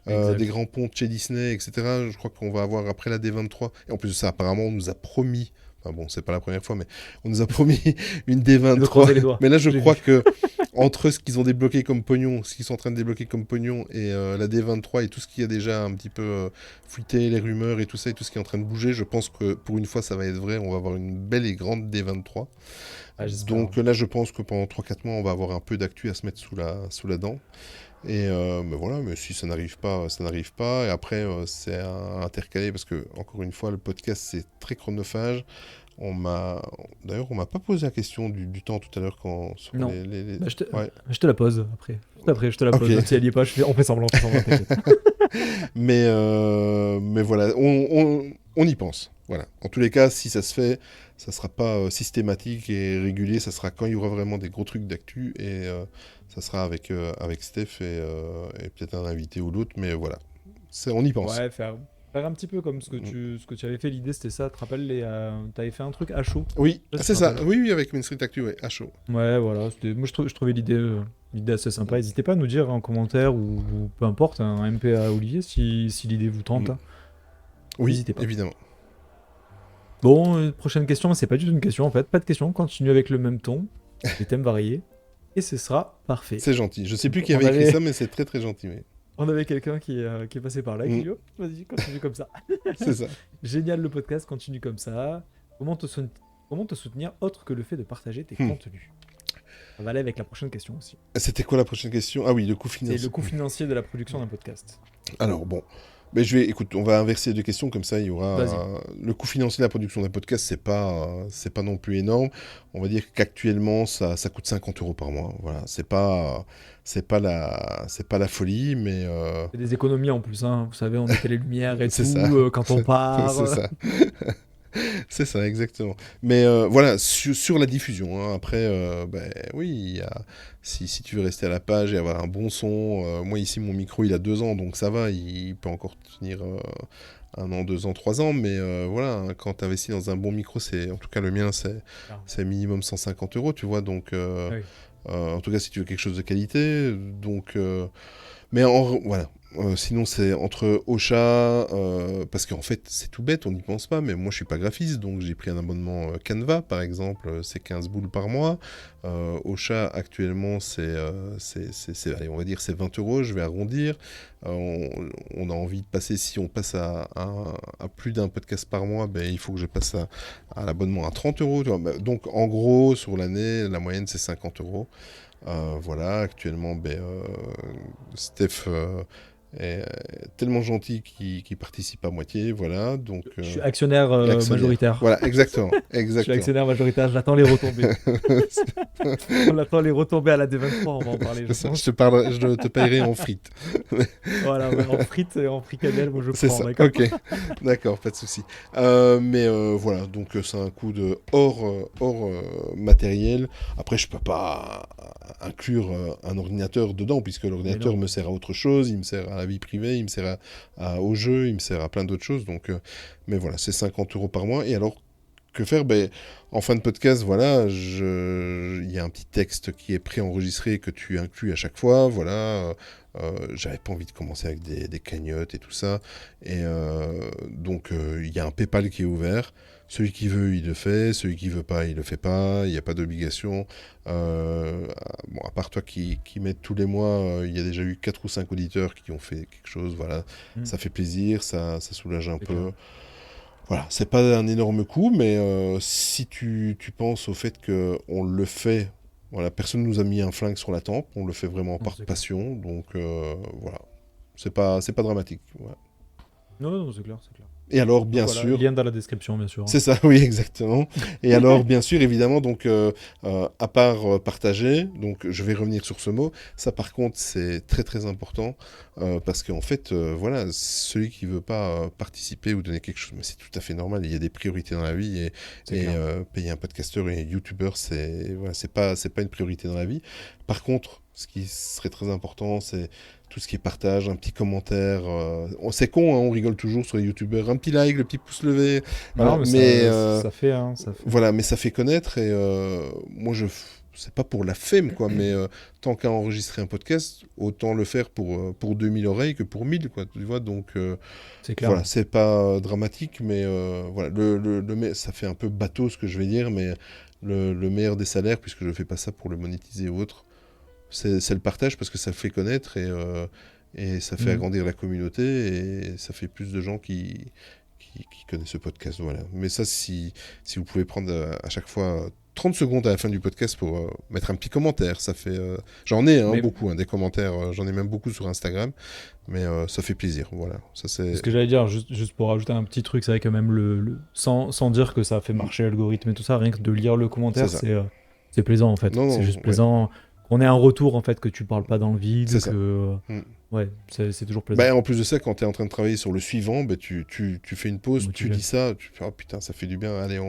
Exact. des grands ponts de chez Disney, etc. Je crois qu'on va avoir après la D23. Et en plus de ça, apparemment, on nous a promis. Enfin bon, c'est pas la première fois, mais on nous a promis une Je vais croiser les D23. doigts. Mais là, je J'ai crois vu. que entre ce qu'ils ont débloqué comme pognon, ce qu'ils sont en train de débloquer comme pognon, et la D23 et tout ce qui a déjà un petit peu fuité, les rumeurs et tout ça, et tout ce qui est en train de bouger, je pense que pour une fois, ça va être vrai. On va avoir une belle et grande D23. Ah, j'espère. Donc là, je pense que pendant 3-4 mois, on va avoir un peu d'actu à se mettre sous la dent. Et mais voilà, mais si ça n'arrive pas, ça n'arrive pas. Et après, c'est à intercaler parce que, encore une fois, le podcast, c'est très chronophage. D'ailleurs, on m'a pas posé la question du temps tout à l'heure quand sur Non. les- Bah, Ouais. je te la pose après. Juste après, je te la pose. Ok. Même si elle y est pas, on fait semblant, t'inquiète. Mais voilà, on y pense. Voilà. En tous les cas, si ça se fait, ça sera pas systématique et régulier. Ça sera quand il y aura vraiment des gros trucs d'actu et ça sera avec Steph et peut-être un invité ou l'autre. Mais voilà, on y pense. Ouais, faire un petit peu comme ce que tu avais fait. L'idée, c'était ça. Tu te rappelles, t'avais fait un truc à chaud. Oui, Je sais c'est pas, ça. rappelle. Oui, oui, avec Main Street Actu, ouais, à chaud. Ouais, voilà. Moi, je trouvais l'idée assez sympa. N'hésitez pas à nous dire en commentaire ou peu importe, un MP à Olivier si l'idée vous tente. Hein. Oui, N'hésitez pas. évidemment. Bon, prochaine question. C'est pas du tout une question en fait. Pas de question. Continue avec le même ton. Les thèmes variés. Et ce sera parfait. C'est gentil. Je sais plus qui On avait écrit avait- ça, mais c'est très très gentil. Oui. On avait quelqu'un qui est passé par là. Qui dit, oh, vas-y, continue comme ça. C'est ça. Génial le podcast, continue comme ça. Comment te soutenir autre que le fait de partager tes contenus? On va aller avec la prochaine question aussi. C'était quoi la prochaine question? Ah oui, le coût C'est financier. le coût financier de la production d'un podcast. Alors bon, mais écoute, on va inverser les 2 questions comme ça, il y aura Vas-y. le coût financier de la production d'un podcast, c'est pas non plus énorme. On va dire qu'actuellement ça coûte 50 € par mois. Voilà, c'est pas la folie, mais C'est des économies en plus, hein. Vous savez, on éteint les lumières et C'est tout ça. quand on part. c'est ça. C'est ça, exactement. Mais voilà, sur la diffusion. Hein, après, oui, si tu veux rester à la page et avoir un bon son, moi ici, mon micro, il a 2 ans, donc ça va, il peut encore tenir 1 an, 2 ans, 3 ans. Mais voilà, hein, quand tu investis dans un bon micro, en tout cas le mien, c'est minimum 150 €, tu vois. Donc, Oui. en tout cas, si tu veux quelque chose de qualité. Donc, mais voilà. Sinon, c'est entre Ocha, parce qu'en fait, c'est tout bête, on n'y pense pas, mais moi, je suis pas graphiste, donc j'ai pris un abonnement Canva, par exemple, c'est 15 boules par mois. Ocha, actuellement, allez, on va dire, c'est 20 €, je vais arrondir. On a envie de passer, si on passe à plus d'un podcast par mois, il faut que je passe à l'abonnement à 30 €. Tu vois. Donc, en gros, sur l'année, la moyenne, c'est 50 €. Voilà, actuellement, Steph tellement gentil qu'il participe à moitié, voilà. Donc, Je suis actionnaire majoritaire. Voilà, exactement. Je suis actionnaire majoritaire, j'attends les retombées. On attend les retombées à la D23, on va en parler, je pense. Je te paierai en frites. Voilà, ouais, en frites et en fricadelle, moi je C'est prends, ça, d'accord. ok. D'accord, pas de souci. Mais voilà, donc c'est un coût de hors matériel. Après, je peux pas inclure un ordinateur dedans, puisque l'ordinateur me sert à autre chose, il me sert à la vie privée, il me sert au jeu, il me sert à plein d'autres choses. Donc, mais voilà, c'est 50 € par mois. Et alors, que faire? En fin de podcast, voilà, il y a un petit texte qui est préenregistré que tu inclus à chaque fois, voilà. J'avais pas envie de commencer avec des cagnottes et tout ça. Et donc, il y a un PayPal qui est ouvert. Celui qui veut, il le fait. Celui qui veut pas, il le fait pas. Il n'y a pas d'obligation. Bon, à part toi qui m'aide tous les mois, il y a déjà eu 4 ou 5 auditeurs qui ont fait quelque chose. Voilà, ça fait plaisir, ça soulage un peu. Voilà, c'est pas un énorme coût, mais si tu penses au fait qu'on le fait, voilà, personne nous a mis un flingue sur la tempe, on le fait vraiment par passion, donc voilà, c'est pas dramatique. Voilà. Non, c'est clair. Et alors, bien sûr... Lien dans la description, bien sûr. C'est ça, oui, exactement. Et alors, bien sûr, évidemment, donc, à part partager, donc je vais revenir sur ce mot, ça par contre, c'est très très important, parce qu'en fait, voilà, celui qui veut pas participer ou donner quelque chose, mais c'est tout à fait normal, il y a des priorités dans la vie, et payer un podcasteur et un youtubeur, c'est pas une priorité dans la vie. Par contre, ce qui serait très important, c'est tout ce qui est partage, un petit commentaire. C'est con, hein, on rigole toujours sur les youtubeurs. Un petit like, le petit pouce levé. Voilà, mais ça fait. Voilà, mais ça fait connaître. Et moi, c'est pas pour la fame, quoi. Mais tant qu'à enregistrer un podcast, autant le faire pour 2000 oreilles que pour 1000, quoi. Tu vois, donc c'est clair. Voilà, c'est pas dramatique, mais voilà, ça fait un peu bateau ce que je vais dire, mais le meilleur des salaires, puisque je fais pas ça pour le monétiser ou autre, c'est le partage, parce que ça fait connaître et ça fait agrandir la communauté, et ça fait plus de gens qui connaissent ce podcast. Voilà. Mais ça, si vous pouvez prendre à chaque fois 30 secondes à la fin du podcast pour mettre un petit commentaire, ça fait... J'en ai beaucoup, des commentaires, j'en ai même beaucoup sur Instagram, mais ça fait plaisir. Voilà. Ça, c'est ce que j'allais dire, juste pour rajouter un petit truc, c'est vrai que même sans dire que ça fait marcher l'algorithme et tout ça, rien que de lire le commentaire, c'est plaisant en fait. C'est juste plaisant. On ait un retour en fait, que tu parles pas dans le vide, ouais, c'est toujours plaisant. En plus de ça, quand tu es en train de travailler sur le suivant, tu fais une pause, tu dis ça, tu fais oh putain, ça fait du bien, allez,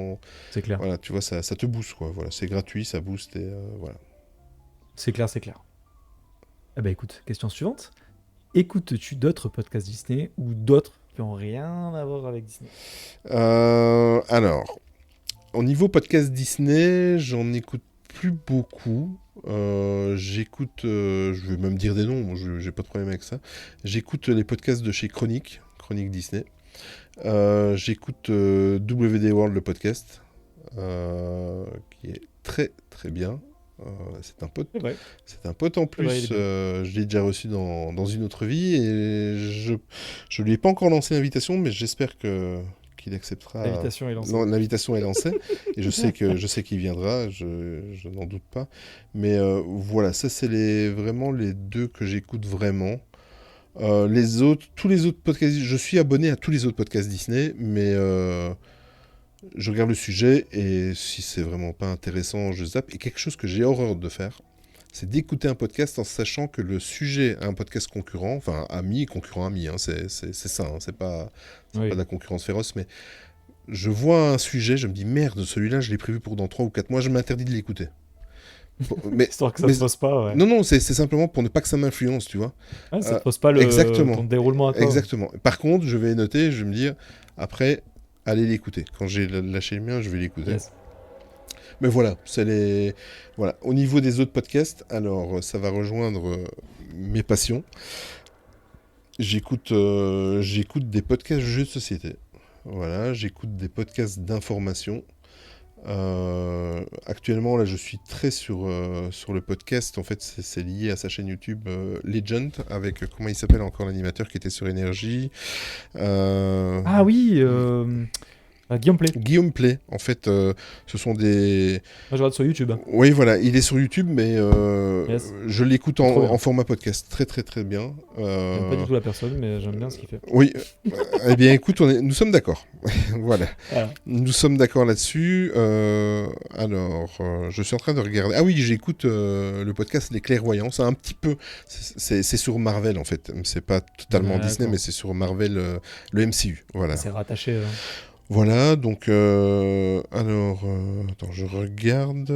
c'est clair. Voilà, tu vois, ça te booste, quoi. Voilà, c'est gratuit, ça booste, et voilà. C'est clair. Eh ben écoute, question suivante. Écoutes-tu d'autres podcasts Disney ou d'autres qui n'ont rien à voir avec Disney? Alors, au niveau podcast Disney, j'en écoute plus beaucoup. J'écoute, je vais même dire des noms, moi, j'ai pas de problème avec ça. J'écoute les podcasts de chez Chronique Disney. J'écoute WD World, le podcast, qui est très très bien. C'est un pote. C'est un pote en plus. Je l'ai déjà reçu dans une autre vie, et je lui ai pas encore lancé l'invitation, mais j'espère qu'il acceptera. L'invitation est lancée. Non, l'invitation est lancée, et je sais qu'il viendra, je n'en doute pas. Mais voilà, ça c'est vraiment les deux que j'écoute vraiment. Tous les autres podcasts, je suis abonné à tous les autres podcasts Disney, mais je regarde le sujet, et si c'est vraiment pas intéressant, je zappe. Et quelque chose que j'ai horreur de faire, c'est d'écouter un podcast en sachant que le sujet a un podcast concurrent, enfin concurrent ami, hein, c'est ça, hein, c'est pas de la concurrence féroce, mais je vois un sujet, je me dis merde, celui-là je l'ai prévu pour dans 3 ou 4 mois, je m'interdis de l'écouter. Histoire que ça ne pose pas, ouais. Non, c'est simplement pour ne pas que ça m'influence, tu vois. Ah, ça ne pose pas ton déroulement à toi. Exactement. Par contre, je vais noter, je vais me dire, après, allez l'écouter. Quand j'ai lâché le mien, je vais l'écouter. Yes. Mais voilà, voilà. Au niveau des autres podcasts, alors ça va rejoindre mes passions. J'écoute des podcasts jeux de société. Voilà, j'écoute des podcasts d'information. Actuellement, là, je suis très sur le podcast. En fait, c'est lié à sa chaîne YouTube Legend, avec comment il s'appelle encore l'animateur qui était sur Énergie. Ah oui. Guillaume Play. Guillaume Play. En fait, ce sont des... Moi, je regarde sur YouTube. Oui, voilà, il est sur YouTube, mais Yes. je l'écoute Trop bien. en format podcast. Très, très, très bien. J'aime pas du tout la personne, mais j'aime bien ce qu'il fait. Oui, eh bien écoute, nous sommes d'accord. Voilà, Voilà. nous sommes d'accord là-dessus. Alors, je suis en train de regarder. Ah oui, j'écoute le podcast Les Clairvoyants. C'est un petit peu... C'est sur Marvel, en fait. C'est pas totalement D'accord. Disney, mais c'est sur Marvel, le MCU. Voilà. C'est rattaché. Voilà, donc... alors, attends, je regarde...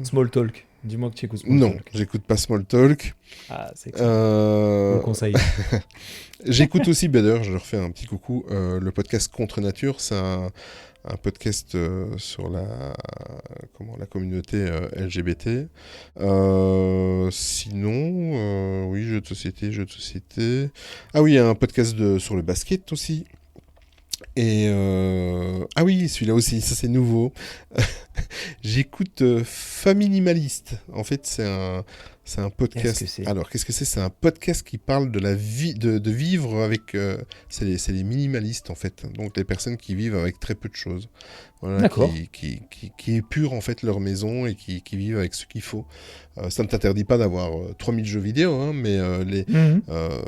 Small Talk. Dis-moi que tu écoutes Small Non, Talk. j'écoute pas Small Talk. Ah, c'est excellent. Je vous le conseille. J'écoute aussi, d'ailleurs, je leur fais un petit coucou, le podcast Contre Nature. C'est un podcast sur la communauté LGBT. Sinon, oui, jeux de société. Ah oui, il y a un podcast sur le basket aussi. Et ah oui, celui-là aussi, ça c'est nouveau. J'écoute Faminimaliste. En fait, c'est un podcast. Qu'est-ce que c'est ? Alors, qu'est-ce que c'est ? C'est un podcast qui parle de la vie, de vivre avec. C'est les minimalistes en fait. Donc les personnes qui vivent avec très peu de choses. Voilà, D'accord. qui épurent en fait leur maison et qui vivent avec ce qu'il faut. Ça ne t'interdit pas d'avoir 3000 jeux vidéo, hein, mais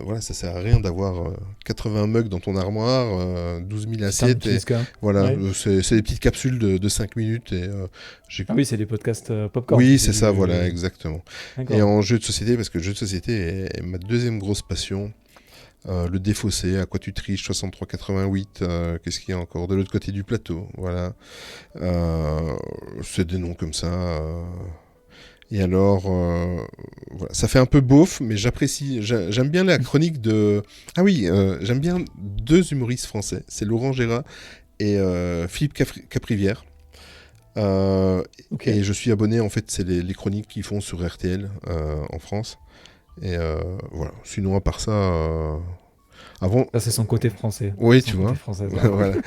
voilà, ça sert à rien d'avoir 80 mugs dans ton armoire, 12 000 assiettes. Et, voilà, Ouais. c'est des petites capsules de 5 minutes. Et, Ah oui, c'est des podcasts popcorn. oui, c'est ça, voilà, exactement. D'accord. Et en jeu de société, parce que le jeu de société est ma deuxième grosse passion. Le défaussé, à quoi tu triches, 6388, qu'est-ce qu'il y a encore de l'autre côté du plateau, voilà. C'est des noms comme ça. Et alors, voilà, ça fait un peu beauf, mais j'apprécie, j'aime bien la chronique de... Ah oui, j'aime bien deux humoristes français, c'est Laurent Gérard et Philippe Caprivière. Ok. Et je suis abonné, en fait, c'est les chroniques qu'ils font sur RTL en France. Et voilà, sinon à part ça, avant... Ça, c'est son côté français. Oui, Son tu côté vois. français, ça. Voilà.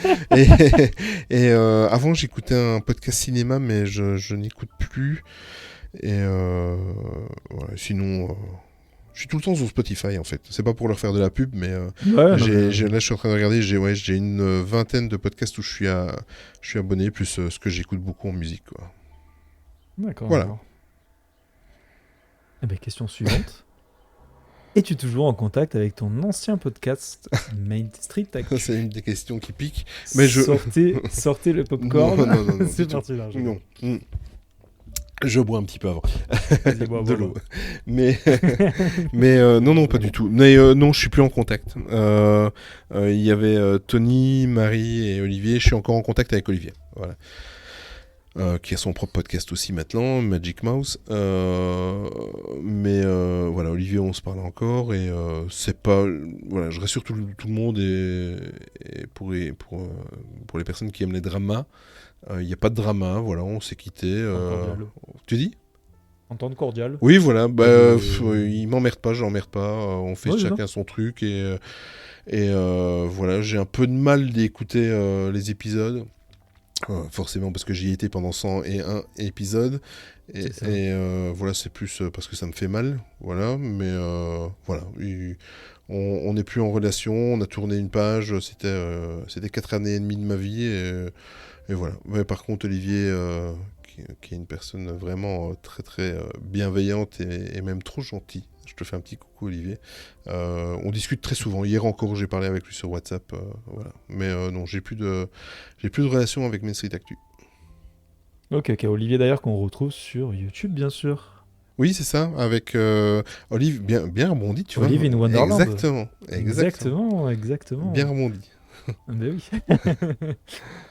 Et avant, j'écoutais un podcast cinéma, mais je n'écoute plus. Et voilà, sinon, je suis tout le temps sur Spotify, en fait. C'est pas pour leur faire de la pub, mais Ouais, non, là, mais- je suis en train de regarder, j'ai une vingtaine de podcasts où je suis abonné, plus ce que j'écoute beaucoup en musique, quoi. D'accord. Voilà. d'accord. Eh ben, question suivante. Es-tu toujours en contact avec ton ancien podcast Main Street Actu ? C'est une des questions qui piquent. Mais sortez le popcorn. Non, C'est du parti là. tout. Non. Je bois un petit peu avant. Vas-y, bois, De bois, l'eau. bois. Mais, non, pas du tout. Mais non, je suis plus en contact. Il y avait Tony, Marie et Olivier. Je suis encore en contact avec Olivier. Voilà. Qui a son propre podcast aussi maintenant, Magic Mouse. Mais voilà, Olivier, on se parle encore. Et c'est pas. Voilà, je rassure tout le monde. Et pour les personnes qui aiment les dramas, il n'y a pas de drama. Voilà, on s'est quitté. Cordial. Tu dis ? Entente cordiale. Oui, voilà, il m'emmerde pas, j'emmerde pas, on fait Ouais, chacun son truc et voilà, j'ai un peu de mal d'écouter les épisodes, forcément parce que j'y étais pendant 101 épisodes et, C'est ça. et voilà, c'est plus parce que ça me fait mal, voilà, mais voilà, on n'est plus en relation, on a tourné une page, c'était 4 années et demie de ma vie et voilà. Mais par contre, Olivier, qui est une personne vraiment très très bienveillante et même trop gentille. Je te fais un petit coucou, Olivier. On discute très souvent. Hier encore, j'ai parlé avec lui sur WhatsApp. Voilà. Mais non, j'ai plus de relation avec Main Street Actu. Ok. Olivier d'ailleurs qu'on retrouve sur YouTube bien sûr. Oui, c'est ça, avec Olive, bien rebondi, tu vois. Olive in Wonderland. Exactement. Bien rebondi. Ben oui.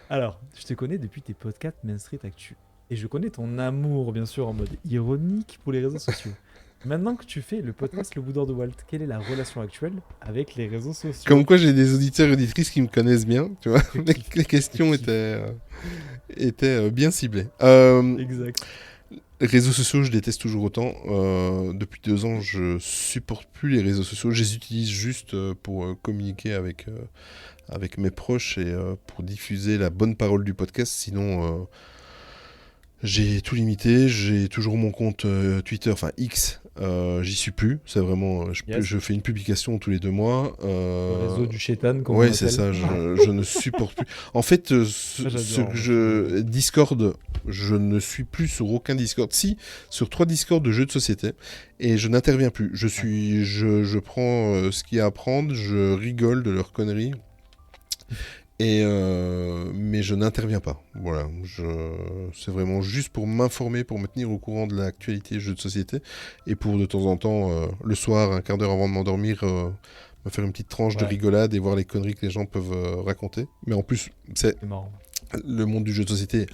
Alors, je te connais depuis tes podcasts Main Street Actu. Et je connais ton amour, bien sûr, en mode ironique pour les réseaux sociaux. Maintenant que tu fais le podcast Le Boudeur de Walt, quelle est la relation actuelle avec les réseaux sociaux ? Comme quoi, j'ai des auditeurs et auditrices qui me connaissent bien, tu vois. Les questions étaient bien ciblées. Exact. Les réseaux sociaux, je déteste toujours autant. Depuis 2 ans, je supporte plus les réseaux sociaux. Je les utilise juste pour communiquer avec mes proches et pour diffuser la bonne parole du podcast. Sinon, j'ai tout limité. J'ai toujours mon compte Twitter, enfin X, J'y suis plus, c'est vraiment, Yes. je fais une publication tous les 2 mois. Le réseau du chétan, comme on Ouais, c'est l'appelle. ça, je ne supporte plus. En fait, J'adore. Discord, je ne suis plus sur aucun Discord. Si, sur 3 Discord de jeux de société, et je n'interviens plus. Je prends ce qu'il y a à prendre, je rigole de leurs conneries. Mais je n'interviens pas. Voilà, c'est vraiment juste pour m'informer, pour me tenir au courant de l'actualité jeux de société, et pour de temps en temps, le soir, un quart d'heure avant de m'endormir, me faire une petite tranche de rigolade et voir les conneries que les gens peuvent raconter. Mais en plus, C'est marrant. le monde du jeu de société,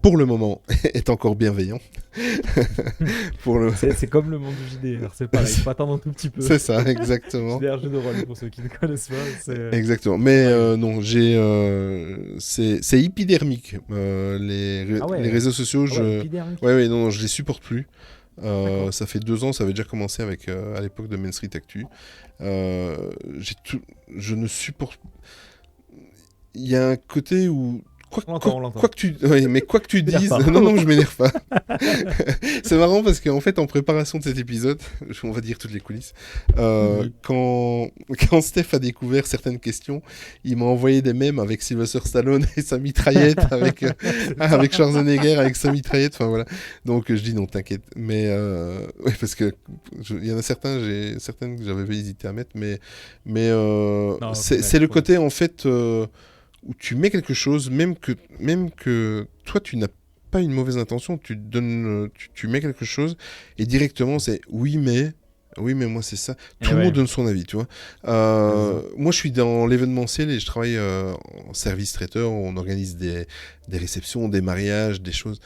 pour le moment, est encore bienveillant. C'est comme le monde du JD, alors c'est pareil, il faut attendre un tout petit peu. C'est ça, exactement. C'est un jeu de rôle pour ceux qui ne connaissent pas. Exactement. Mais non, c'est épidermique. Les réseaux sociaux, non, je les supporte plus. Ça fait 2 ans, ça avait déjà commencé avec à l'époque de Main Street Actu. Je ne supporte. Il y a un côté où quoi que tu dises, non, je m'énerve pas. C'est marrant parce qu'en fait, en préparation de cet épisode, on va dire toutes les coulisses, quand Steph a découvert certaines questions, il m'a envoyé des mèmes avec Sylvester Stallone et sa mitraillette, avec Schwarzenegger avec sa mitraillette, enfin voilà. Donc je dis non, t'inquiète. Mais parce que il y en a certaines que j'avais hésité à mettre, mais c'est le côté en fait. Où tu mets quelque chose, même que toi tu n'as pas une mauvaise intention, tu mets quelque chose et directement c'est oui mais moi c'est ça. Tout le monde donne son avis, tu vois. Moi je suis dans l'événementiel et je travaille en service traiteur, on organise des réceptions, des mariages, des choses.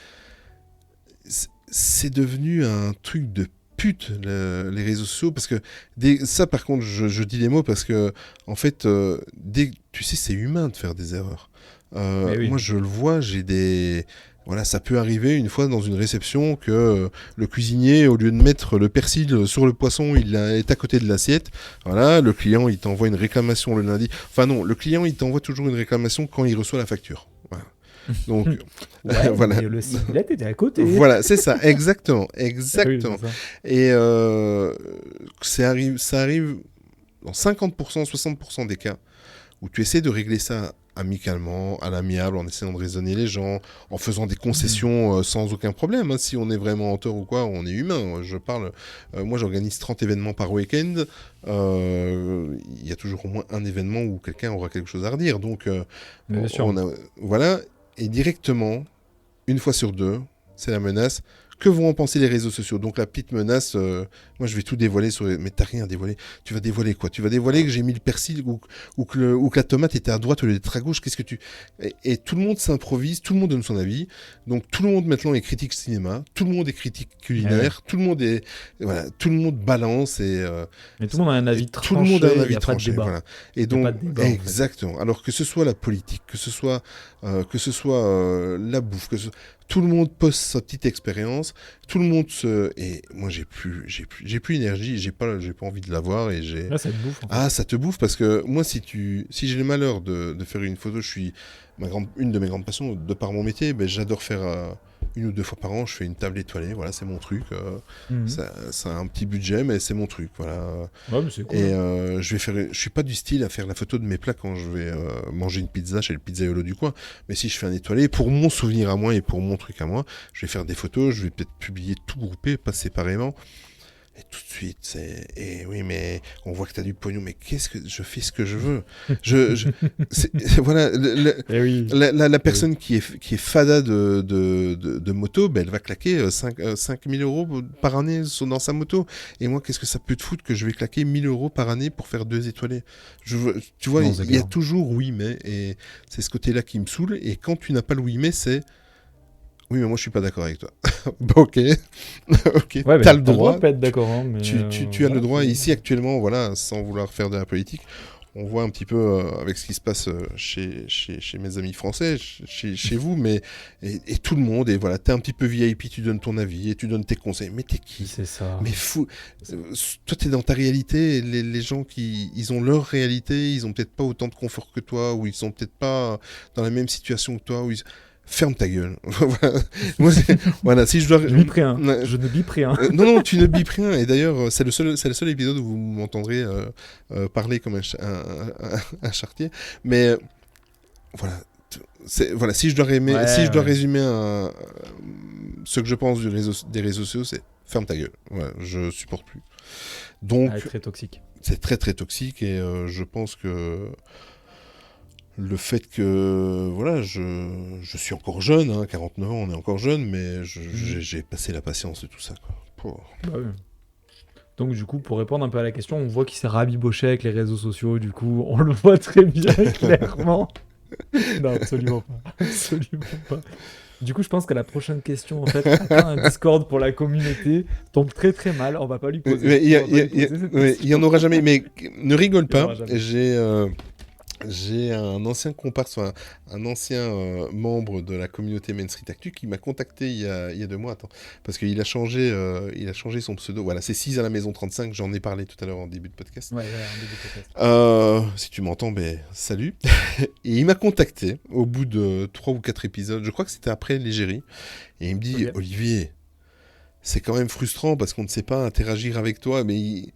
C'est devenu un truc de pute, les réseaux sociaux, parce que ça par contre je dis les mots parce que en fait tu sais c'est humain de faire des erreurs. Moi je le vois, voilà, ça peut arriver une fois dans une réception que le cuisinier, au lieu de mettre le persil sur le poisson, il est à côté de l'assiette. Voilà, le client il t'envoie une réclamation le lundi. Enfin non, le client il t'envoie toujours une réclamation quand il reçoit la facture. Voilà. Donc voilà. Mais le ciblette était à côté. Voilà, c'est ça, exactement. Oui, ça. Et ça arrive dans 50%, 60% des cas où tu essaies de régler ça amicalement, à l'amiable, en essayant de raisonner les gens, en faisant des concessions sans aucun problème. Hein. Si on est vraiment en tort ou quoi, on est humain. Je parle, moi j'organise 30 événements par week-end. Il y a toujours au moins un événement où quelqu'un aura quelque chose à redire. Donc, voilà. Et directement, une fois sur 2, c'est la menace. Que vont en penser les réseaux sociaux? Donc la petite menace, moi je vais tout dévoiler mais t'as rien à dévoiler. Tu vas dévoiler quoi? Tu vas dévoiler que j'ai mis le persil ou que la tomate était à droite au lieu d'être à gauche. Qu'est-ce que tu... Et tout le monde s'improvise, tout le monde donne son avis. Donc tout le monde maintenant est critique cinéma, tout le monde est critique culinaire, tout le monde est... Voilà, tout le monde balance et... mais tout le monde a un avis tranché, tout le monde a un avis tranché, débat. Voilà. Et donc, exactement. En fait. Alors que ce soit la politique, que ce soit la bouffe, tout le monde poste sa petite expérience, tout le monde et moi j'ai plus d'énergie, j'ai pas envie de l'avoir et j'ai... Là, ça te bouffe. En fait. Ah, ça te bouffe parce que moi si j'ai le malheur de faire une photo, une de mes grandes passions de par mon métier, j'adore faire 1 ou 2 fois par an, je fais une table étoilée, voilà, c'est mon truc. Ça a un petit budget, mais c'est mon truc, voilà. Ouais, mais c'est cool. Et je suis pas du style à faire la photo de mes plats quand je vais manger une pizza chez le pizzaiolo du coin. Mais si je fais un étoilé, pour mon souvenir à moi et pour mon truc à moi, je vais faire des photos, je vais peut-être publier tout groupé, pas séparément. Et tout de suite, oui, mais on voit que tu as du pognon, mais qu'est-ce que je fais ce que je veux. Voilà, la personne qui est fada de moto, elle va claquer 5 000 euros par année dans sa moto. Et moi, qu'est-ce que ça peut te foutre que je vais claquer 1 000 euros par année pour faire 2 étoilés? Tu vois, il y a toujours oui, mais, et c'est ce côté-là qui me saoule. Et quand tu n'as pas le oui, mais c'est... Oui, mais moi je suis pas d'accord avec toi. Ok, ouais, t'as le droit. De pas être d'accord, hein, mais tu as le droit. Ici actuellement, voilà, sans vouloir faire de la politique, on voit un petit peu avec ce qui se passe chez mes amis français, chez vous, mais et tout le monde. Et voilà, t'es un petit peu VIP, tu donnes ton avis et tu donnes tes conseils. Mais t'es qui? C'est ça. Mais fou. Toi, t'es dans ta réalité. Et les gens ils ont leur réalité. Ils ont peut-être pas autant de confort que toi, ou ils sont peut-être pas dans la même situation que toi. ferme ta gueule. Voilà, si je dois... Je bip rien. Je ne bip rien. Non, tu ne bipes rien. Et d'ailleurs, c'est le seul épisode où vous m'entendrez parler comme un charretier. Mais voilà, si je dois résumer ce que je pense des réseaux sociaux, c'est ferme ta gueule. Voilà, je supporte plus. Donc, très toxique. C'est très très toxique et je pense que le fait que voilà, je suis encore jeune, 49 ans, on est encore jeune, mais j'ai passé la patience de tout ça, quoi. Bah oui. Donc du coup, pour répondre un peu à la question, on voit qu'il s'est rabiboché avec les réseaux sociaux, du coup, on le voit très bien, clairement. Non, absolument pas. Du coup, je pense que la prochaine question, en fait, atteint un Discord pour la communauté, tombe très très mal, on va pas lui poser. Il y en aura jamais, mais ne rigole pas, j'ai un ancien comparse, un ancien membre de la communauté Main Street Actu qui m'a contacté il y a 2 mois, parce qu'il a changé son pseudo. Voilà, c'est 6 à la maison 35, j'en ai parlé tout à l'heure en début de podcast. Ouais, en début de podcast. Si tu m'entends, salut. Et il m'a contacté au bout de 3 ou 4 épisodes, je crois que c'était après l'Égérie, et il me dit, okay. Olivier, c'est quand même frustrant parce qu'on ne sait pas interagir avec toi, mais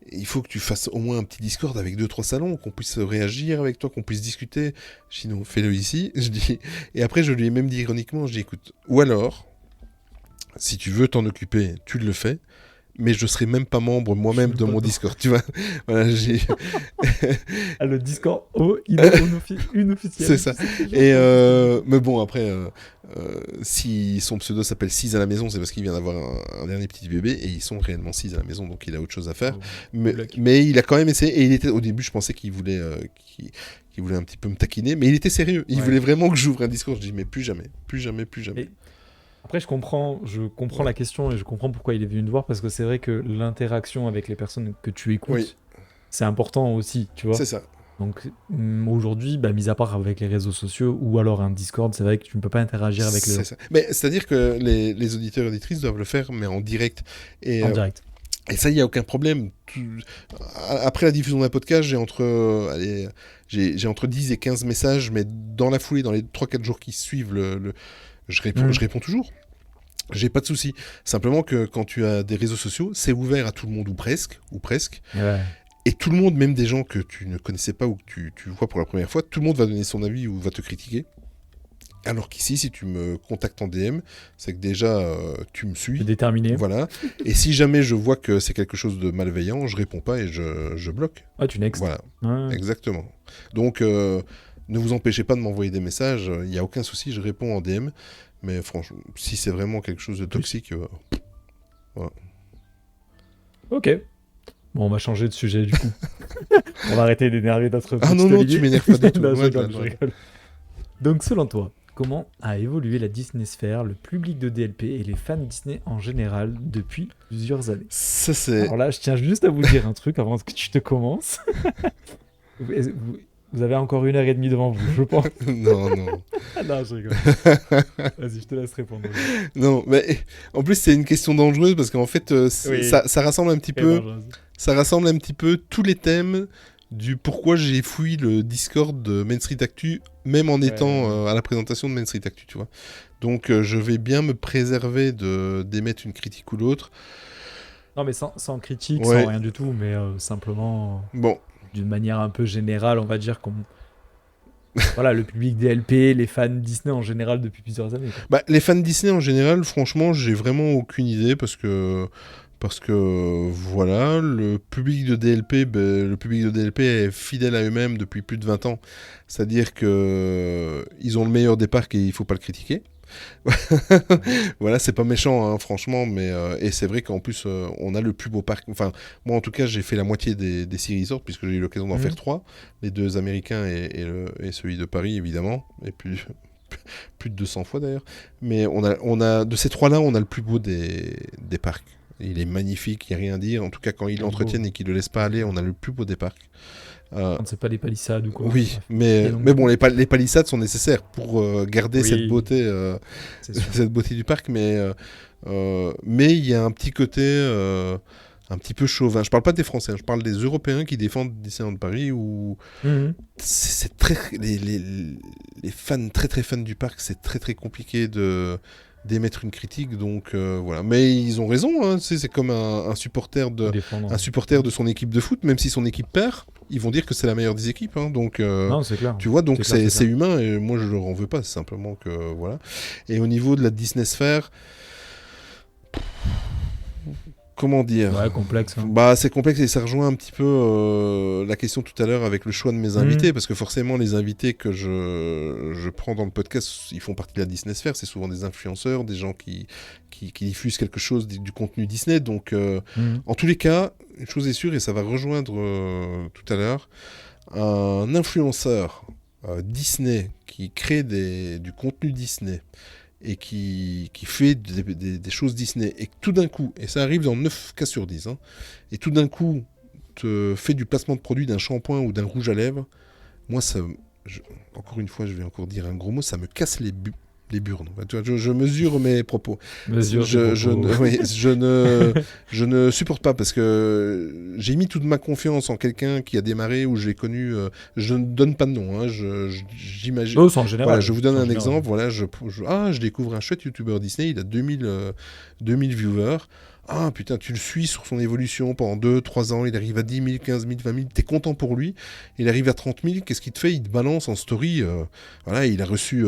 il faut que tu fasses au moins un petit Discord avec 2-3 salons, qu'on puisse réagir avec toi, qu'on puisse discuter. Sinon, fais-le ici. Je dis. Et après, je lui ai même dit ironiquement, je dis, écoute, ou alors, si tu veux t'en occuper, tu le fais, mais je serai même pas membre moi-même de mon Discord, tu vois. Voilà, le Discord, il est une officielle. C'est ça. Et mais bon, après, si son pseudo s'appelle 6 à la maison, c'est parce qu'il vient d'avoir un dernier petit bébé, et ils sont réellement 6 à la maison, donc il a autre chose à faire. Mais il a quand même essayé, et il était, au début, je pensais qu'il voulait... qu'il voulait un petit peu me taquiner, mais il était sérieux. Il voulait vraiment que j'ouvre un Discord. Je dis, mais plus jamais. Et... Après, je comprends la question et je comprends pourquoi il est venu te voir, parce que c'est vrai que l'interaction avec les personnes que tu écoutes, c'est important aussi, tu vois. C'est ça. Donc aujourd'hui, mis à part avec les réseaux sociaux ou alors un Discord, c'est vrai que tu ne peux pas interagir avec les autres. Mais c'est-à-dire que les auditeurs et auditrices doivent le faire, mais en direct. En direct. Et ça, il n'y a aucun problème. Après la diffusion d'un podcast, j'ai entre 10 et 15 messages, mais dans la foulée, dans les 3-4 jours qui suivent, je réponds toujours. J'ai pas de souci. Simplement que quand tu as des réseaux sociaux, c'est ouvert à tout le monde, ou presque. Ouais. Et tout le monde, même des gens que tu ne connaissais pas ou que tu vois pour la première fois, tout le monde va donner son avis ou va te critiquer. Alors qu'ici, si tu me contactes en DM, c'est que déjà, tu me suis. Déterminé. Voilà. Et si jamais je vois que c'est quelque chose de malveillant, je réponds pas et je bloque. Ah, tu next. Voilà. Ouais. Exactement. Donc, ne vous empêchez pas de m'envoyer des messages. Il n'y a aucun souci, je réponds en DM. Mais franchement, si c'est vraiment quelque chose de toxique, voilà. Ok. Bon, on va changer de sujet du coup. On va arrêter d'énerver notre Ah non, tu m'énerves pas du tout. Non, je rigole. Donc, selon toi, comment a évolué la Disney Sphere, le public de DLP et les fans Disney en général depuis plusieurs années? Ça, c'est... Alors là, je tiens juste à vous dire un truc avant que tu te commences. Vous avez encore 1h30 devant vous, je pense. Non. Non, je rigole. Vas-y, je te laisse répondre. Non, mais en plus, c'est une question dangereuse parce qu'en fait, ça rassemble un petit peu... Ça rassemble un petit peu tous les thèmes du pourquoi j'ai fui le Discord de Main Street Actu, même en étant à la présentation de Main Street Actu, tu vois. Donc, je vais bien me préserver d'émettre une critique ou l'autre. Non, mais sans critique, sans rien du tout, mais simplement... Bon. D'une manière un peu générale, on va dire qu'on... Voilà, le public DLP, les fans Disney en général depuis plusieurs années. Les fans Disney en général, franchement, j'ai vraiment aucune idée parce que voilà, le public de DLP est fidèle à eux-mêmes depuis plus de 20 ans. C'est-à-dire que ils ont le meilleur des parcs et il faut pas le critiquer. Voilà, c'est pas méchant, hein, franchement, mais et c'est vrai qu'en plus on a le plus beau parc. Enfin, moi en tout cas, j'ai fait la moitié des 6 resorts puisque j'ai eu l'occasion d'en faire 3, les 2 américains et celui de Paris évidemment, et puis plus de 200 fois d'ailleurs. Mais on a de ces 3-là, on a le plus beau des parcs. Il est magnifique, il n'y a rien à dire. En tout cas, quand ils l'entretiennent et qu'ils ne le laissent pas aller, on a le plus beau des parcs. C'est pas des palissades ou quoi. Oui, mais bon, les palissades sont nécessaires pour garder cette beauté du parc. Mais il y a un petit côté un petit peu chauvin. Je parle pas des Français, je parle des Européens qui défendent Disneyland Paris où c'est très les fans très très fans du parc, c'est très très compliqué d'émettre une critique, donc voilà. Mais ils ont raison, hein, c'est comme un supporter de son équipe de foot, même si son équipe perd, ils vont dire que c'est la meilleure des équipes, hein, donc non, c'est clair. tu vois, donc c'est c'est humain et moi je leur en veux pas, c'est simplement que voilà. Et au niveau de la Disney Sphere, comment dire ? Ouais, complexe. Hein. Bah, c'est complexe et ça rejoint un petit peu la question tout à l'heure avec le choix de mes invités, parce que forcément, les invités que je prends dans le podcast, ils font partie de la Disney Sphere. C'est souvent des influenceurs, des gens qui diffusent quelque chose du contenu Disney. Donc, en tous les cas, une chose est sûre, et ça va rejoindre tout à l'heure, un influenceur Disney qui crée du contenu Disney et qui fait des choses Disney, et tout d'un coup, et ça arrive dans 9 cas sur 10, hein, et tout d'un coup, te fait du placement de produit d'un shampoing ou d'un rouge à lèvres, moi, encore une fois, je vais encore dire un gros mot, ça me casse les burnes. Tu vois, je mesure mes propos. Je ne supporte pas, parce que j'ai mis toute ma confiance en quelqu'un qui a démarré, où je l'ai connu. Je ne donne pas de nom. Hein, j'imagine. Oh, c'est en général. Voilà, je vous donne un exemple. Voilà, je découvre un chouette youtubeur Disney. Il a 2000 viewers. Ah putain, tu le suis sur son évolution pendant 2-3 ans, il arrive à 10 000, 15 000, 20 000, t'es content pour lui, il arrive à 30 000, qu'est-ce qu'il te fait ? Il te balance en story, voilà, il a reçu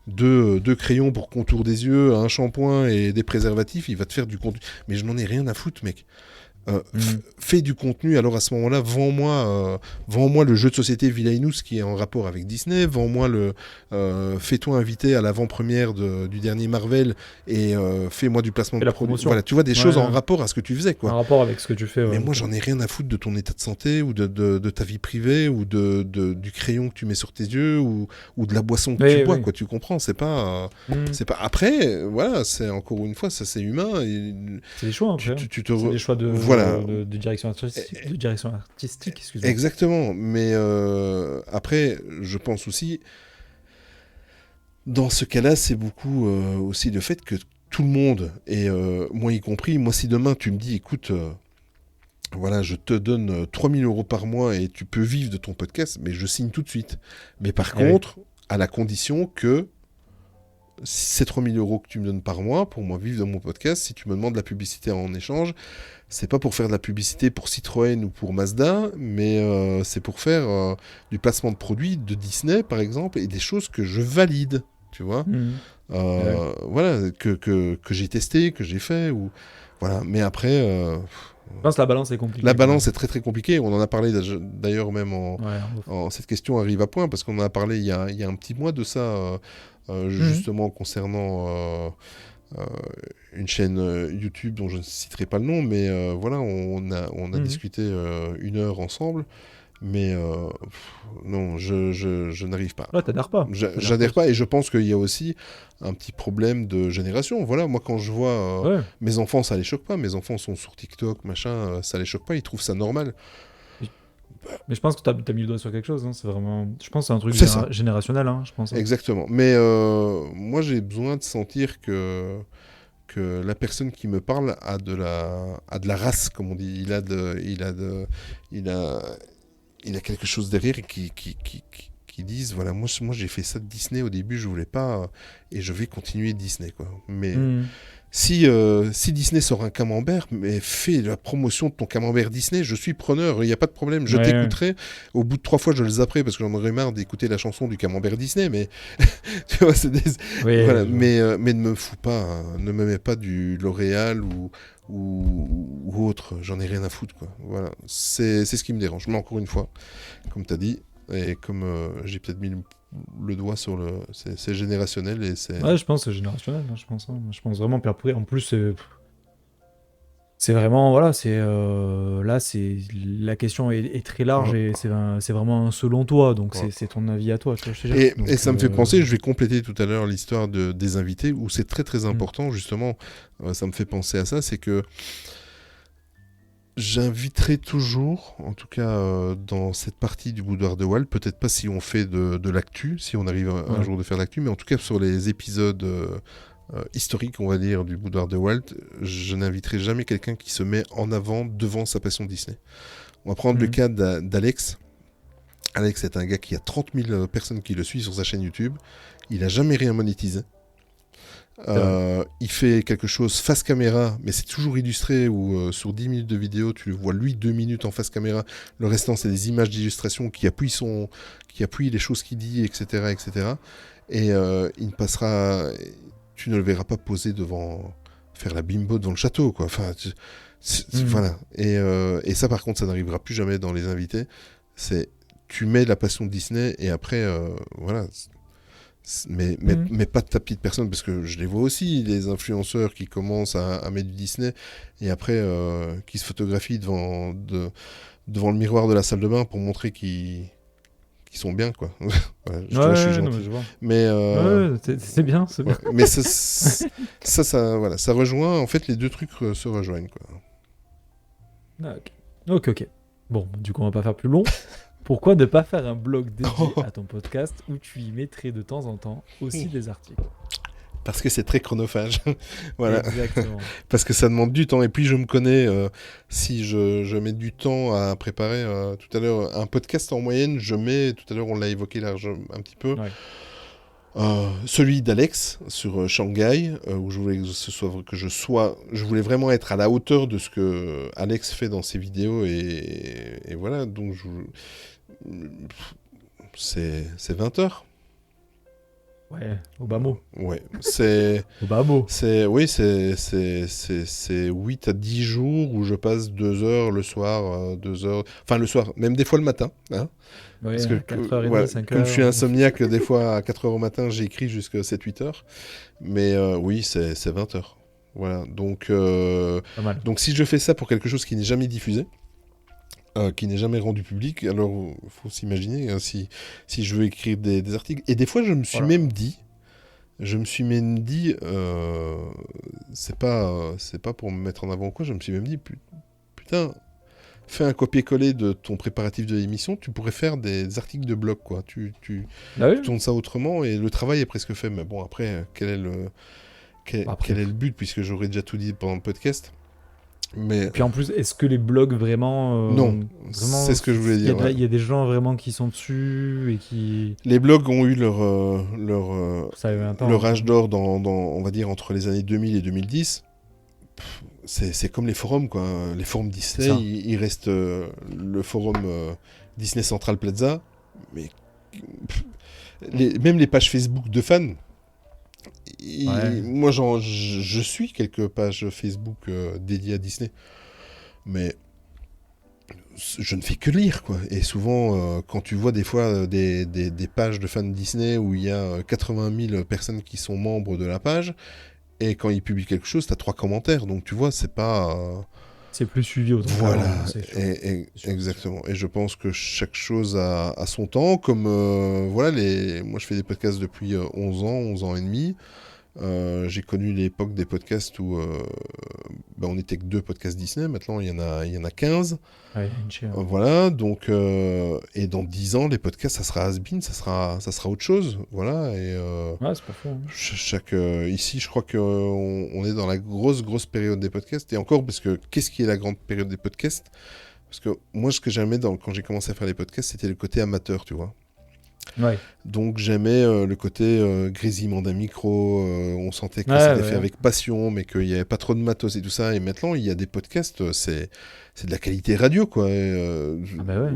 deux crayons pour contour des yeux, un shampoing et des préservatifs, il va te faire du contenu. Mais je n'en ai rien à foutre, mec. Fais du contenu, alors à ce moment-là, vends-moi le jeu de société Villainous qui est en rapport avec Disney, vends-moi fais-toi inviter à l'avant-première du dernier Marvel et fais-moi du placement de promotion. Voilà, tu vois, des choses en rapport à ce que tu faisais, quoi. En rapport avec ce que tu fais. Mais moi, j'en ai rien à foutre de ton état de santé ou de ta vie privée ou du crayon que tu mets sur tes yeux ou de la boisson que tu bois, quoi. Tu comprends, c'est pas. Après, voilà, c'est encore une fois, ça c'est humain. C'est des choix, après. C'est des choix de direction artistique, excuse-moi. Exactement, mais après, je pense aussi, dans ce cas-là, c'est beaucoup aussi le fait que tout le monde, et moi y compris, moi si demain tu me dis, écoute, voilà, je te donne 3 000 € par mois et tu peux vivre de ton podcast, mais je signe tout de suite. Mais par contre, à la condition que ces 3 000 € que tu me donnes par mois pour moi vivre de mon podcast, si tu me demandes de la publicité en échange, c'est pas pour faire de la publicité pour Citroën ou pour Mazda, mais c'est pour faire du placement de produits de Disney, par exemple, et des choses que je valide, tu vois. Voilà, que j'ai testé, que j'ai fait, ou voilà. Mais après, je pense que la balance est compliquée. La balance est très très compliquée. On en a parlé d'ailleurs même cette question arrive à point, parce qu'on en a parlé il y a un petit mois de ça, justement concernant une chaîne YouTube dont je ne citerai pas le nom, mais voilà, on a discuté 1 heure ensemble. Mais non, je n'arrive pas. Ouais, t'adhères pas. J'adhère pas, et je pense qu'il y a aussi un petit problème de génération. Voilà, moi quand je vois mes enfants, ça les choque pas. Mes enfants sont sur TikTok, machin, ça les choque pas. Ils trouvent ça normal. Mais je pense que t'as mis le doigt sur quelque chose. Hein. C'est vraiment. Je pense que c'est un truc générationnel. Hein, je pense. Exactement. Mais moi, j'ai besoin de sentir que la personne qui me parle a de la race, comme on dit. Il a quelque chose derrière qui disent, voilà, moi j'ai fait ça de Disney au début, je voulais pas, et je vais continuer Disney, quoi. Mais si Disney sort un camembert, mais fais la promotion de ton camembert Disney, je suis preneur, il n'y a pas de problème, je t'écouterai. Au bout de 3 fois, je le zapperai parce que j'en aurais marre d'écouter la chanson du camembert Disney, mais tu vois, voilà. Mais ne me fous pas, hein, ne me mets pas du L'Oréal ou autre, j'en ai rien à foutre, quoi. Voilà, c'est ce qui me dérange. Mais encore une fois, comme tu as dit, et comme j'ai peut-être mis le doigt sur c'est générationnel, et c'est... Ouais, je pense que c'est générationnel, hein, je pense vraiment, puis après, en plus, c'est vraiment, voilà, là, la question est très large, et c'est vraiment selon toi, donc c'est ton avis à toi. Tu vois, et ça me fait penser, je vais compléter tout à l'heure l'histoire des invités, où c'est très très important, justement, ça me fait penser à ça, c'est que j'inviterai toujours, en tout cas dans cette partie du Boudoir de Wall, peut-être pas si on fait de l'actu, si on arrive un jour de faire de l'actu, mais en tout cas sur les épisodes historique, on va dire, du boudoir de Walt, je n'inviterai jamais quelqu'un qui se met en avant devant sa passion Disney. On va prendre le cas d'Alex. Alex est un gars qui a 30 000 personnes qui le suivent sur sa chaîne YouTube. Il n'a jamais rien monétisé. Il fait quelque chose face caméra, mais c'est toujours illustré où sur 10 minutes de vidéo, tu le vois lui 2 minutes en face caméra. Le restant, c'est des images d'illustration qui appuient les choses qu'il dit, etc., etc. Et il ne passera... Tu ne le verras pas poser devant... faire la bimbo devant le château, quoi. Enfin, voilà. Et ça, par contre, ça n'arrivera plus jamais dans les invités. Tu mets la passion de Disney et après, voilà... Mais pas de ta petite personne, parce que je les vois aussi, les influenceurs qui commencent à mettre du Disney et après qui se photographient devant le miroir de la salle de bain pour montrer qu'ils sont bien, quoi. Voilà, je suis gentil. Je vois. Mais c'est bien, c'est bien. mais voilà, ça rejoint, en fait, les deux trucs se rejoignent, quoi. Ok. Bon, du coup, on va pas faire plus long. Pourquoi ne pas faire un blog dédié à ton podcast où tu y mettrais de temps en temps aussi des articles? Parce que c'est très chronophage. Voilà. Exactement. Parce que ça demande du temps. Et puis je me connais, si je mets du temps à préparer tout à l'heure un podcast en moyenne, tout à l'heure on l'a évoqué largement un petit peu, celui d'Alex sur Shanghai, où je voulais je voulais vraiment être à la hauteur de ce que Alex fait dans ses vidéos et voilà, donc c'est 20 heures. Ouais, au bas mot. Ouais, c'est... Au bas mot. C'est 8 à 10 jours où je passe 2 heures le soir, 2 heures... Enfin, le soir, même des fois le matin. Hein, ouais, parce que 4h30, 5h. Comme je suis insomniaque, des fois à 4h au matin, j'écris jusqu'à 7-8 heures. Mais oui, c'est 20 heures. Voilà, donc si je fais ça pour quelque chose qui n'est jamais diffusé, qui n'est jamais rendu public, alors il faut s'imaginer hein, si je veux écrire des articles. Et des fois, je me suis même dit, c'est pas pour me mettre en avant quoi, je me suis même dit, putain, fais un copier-coller de ton préparatif de l'émission, tu pourrais faire des articles de blog, quoi. Tu tournes ça autrement et le travail est presque fait. Mais bon, après, quel est le but, puisque j'aurais déjà tout dit pendant le podcast. Mais... Puis en plus, est-ce que les blogs vraiment... non, c'est ce que je voulais dire. Il y a des gens vraiment qui sont dessus et qui... Les blogs ont eu leur âge d'or on va dire, entre les années 2000 et 2010. C'est comme les forums, quoi. Les forums Disney, il reste le forum Disney Central Plaza. Mais même les pages Facebook de fans... Moi, je suis quelques pages Facebook dédiées à Disney, mais je ne fais que lire, quoi. Et souvent, quand tu vois des fois des pages de fans de Disney où il y a 80 000 personnes qui sont membres de la page, et quand ils publient quelque chose, tu as 3 commentaires. Donc, tu vois, c'est pas... C'est plus suivi autant. Voilà, exactement. Et je pense que chaque chose a son temps. Comme, moi, je fais des podcasts depuis 11 ans et demi. J'ai connu l'époque des podcasts où on n'était que 2 podcasts Disney. Maintenant, il y en a 15. Ouais, voilà, donc... et dans 10 ans, les podcasts, ça sera has-been, ça sera autre chose. Voilà, et... ouais, c'est pas faux. Hein. Ici, je crois qu'on est dans la grosse période des podcasts. Et encore, parce que qu'est-ce qui est la grande période des podcasts? Parce que moi, ce que j'aimais quand j'ai commencé à faire les podcasts, c'était le côté amateur, tu vois. Ouais. Donc j'aimais le côté grésillement d'un micro, on sentait que c'était fait avec passion, mais qu'il n'y avait pas trop de matos et tout ça. Et maintenant, il y a des podcasts, c'est de la qualité radio, quoi.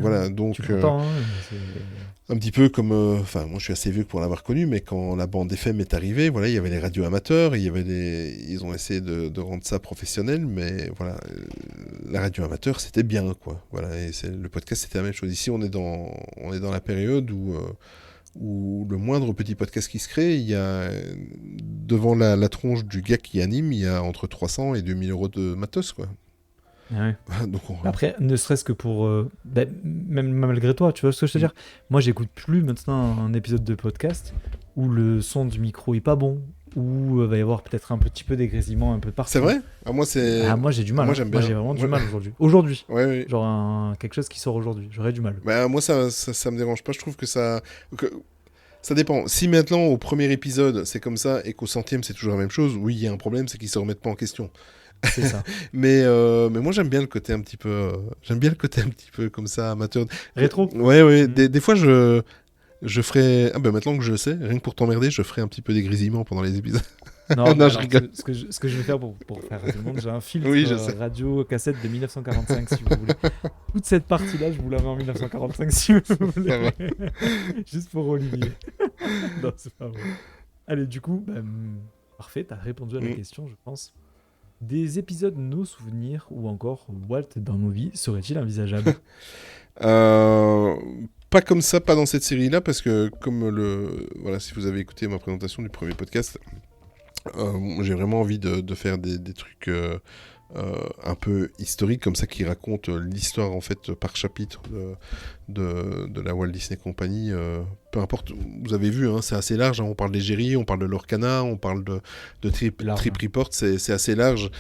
Voilà, donc un petit peu comme, moi je suis assez vieux pour l'avoir connu, mais quand la bande FM est arrivée, voilà, il y avait les radios amateurs, ils ont essayé de rendre ça professionnel, mais voilà, la radio amateur c'était bien, quoi. Voilà, et le podcast c'était la même chose. Ici on est dans la période où le moindre petit podcast qui se crée, il y a devant la tronche du gars qui anime, il y a entre 300 et 2000 euros de matos, quoi. Ouais. Donc Après, ne serait-ce que pour... même malgré toi, tu vois ce que je veux dire? Moi, j'écoute plus maintenant un épisode de podcast où le son du micro est pas bon, où va y avoir peut-être un petit peu dégrésillement un peu partout. C'est vrai? Moi, j'ai du mal. Moi, j'aime bien. Moi, j'ai vraiment du mal aujourd'hui. Ouais. Genre quelque chose qui sort aujourd'hui. J'aurais du mal. Moi, ça me dérange pas. Je trouve que ça... Ça dépend. Si maintenant, au premier épisode, c'est comme ça, et qu'au 100e, c'est toujours la même chose, oui, il y a un problème, c'est qu'ils se remettent pas en question. C'est ça. Mais moi, j'aime bien le côté un petit peu... j'aime bien le côté un petit peu comme ça, amateur. Rétro. Ouais. Des fois, je ferai... Ah ben maintenant que je le sais, rien que pour t'emmerder, je ferai un petit peu des grésillements pendant les épisodes. Non, Non, je rigole. Ce que je vais faire pour faire à tout le monde, j'ai un filtre Oui, je sais. radio cassette de 1945 si vous voulez. Toute cette partie-là, je vous la mets en 1945 si vous voulez. Ça va. Juste pour Olivier. Non, c'est pas vrai. Allez, du coup, parfait, t'as répondu à la question, je pense. Des épisodes nos souvenirs ou encore Walt dans nos vies serait-il envisageable? Pas comme ça, pas dans cette série-là, parce que comme voilà, si vous avez écouté ma présentation du premier podcast, j'ai vraiment envie de faire des trucs un peu historiques comme ça qui racontent l'histoire en fait par chapitre de la Walt Disney Company. Peu importe, vous avez vu, hein, c'est assez large. Hein, on parle d'Égérie, on parle de Lorcana, on parle de Trip Report, c'est assez large.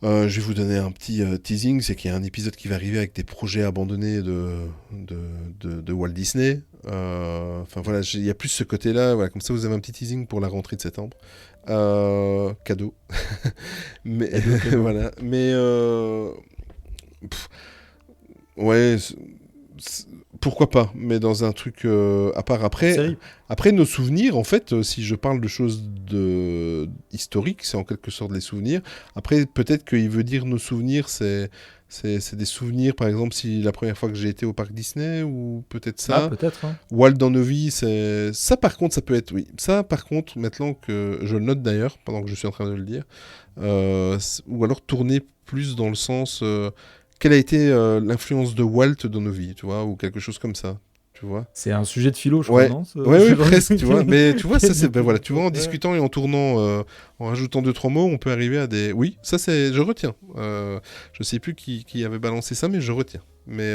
Je vais vous donner un petit teasing, c'est qu'il y a un épisode qui va arriver avec des projets abandonnés de Walt Disney. Enfin voilà, il y a plus ce côté-là. Voilà, comme ça, vous avez un petit teasing pour la rentrée de septembre. Cadeau. Mais voilà. Mais ouais. Pourquoi pas, mais dans un truc à part. Après nos souvenirs, en fait, si je parle de choses historiques, c'est en quelque sorte les souvenirs. Après, peut-être qu'il veut dire nos souvenirs, c'est des souvenirs, par exemple, si la première fois que j'ai été au parc Disney, ou peut-être ça. Ah, peut-être. Hein. Walt dans nos vies, c'est... Ça, par contre, ça peut être, oui. Ça, par contre, maintenant que je le note d'ailleurs, pendant que je suis en train de le dire, ou alors tourner plus dans le sens... quelle a été l'influence de Walt dans nos vies, tu vois, ou quelque chose comme ça, tu vois. C'est un sujet de philo, je crois, non Ouais, presque, tu vois. Mais tu vois, ça, c'est... Ben voilà, tu vois, en discutant et en tournant, en rajoutant 2-3 mots, on peut arriver à des... Oui, ça, c'est... Je retiens. Je sais plus qui avait balancé ça, mais je retiens. Mais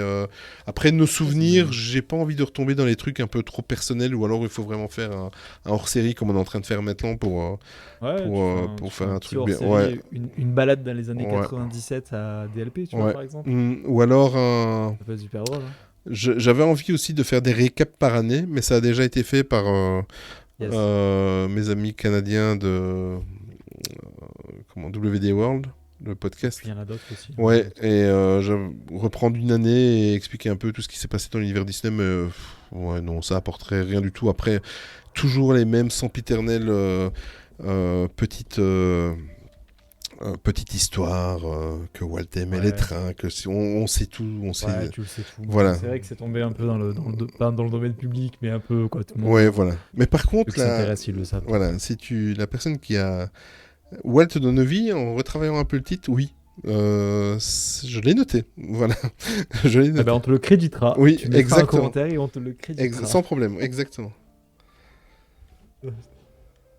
après, nos souvenirs, j'ai pas envie de retomber dans les trucs un peu trop personnels, ou alors il faut vraiment faire un hors-série, comme on est en train de faire maintenant, pour faire un truc bien. Ouais. Une balade dans les années 97 à DLP, tu vois, par exemple. Ou alors un... Ça peut être super drôle. Hein. J'avais envie aussi de faire des récaps par année, mais ça a déjà été fait par mes amis canadiens de WD World, le podcast. Il y en a d'autres aussi. Ouais, et reprendre une année et expliquer un peu tout ce qui s'est passé dans l'univers Disney, mais ouais, non, ça apporterait rien du tout. Après, toujours les mêmes sempiternelles petite histoire que Walt aimait les trains, que on sait tout, on sait. Ouais, tu le sais tout. Voilà. C'est vrai que c'est tombé un peu pas dans le domaine public, mais un peu quoi tout le monde. Ouais, voilà. Mais par contre, ils le savent. Voilà, si la personne qui a Walt dans nos vies, en retravaillant un peu le titre, oui. Je l'ai noté, voilà. Je l'ai noté. On te le créditera. Oui, tu mettras exactement. un commentaire et on te le créditera. Sans problème, exactement.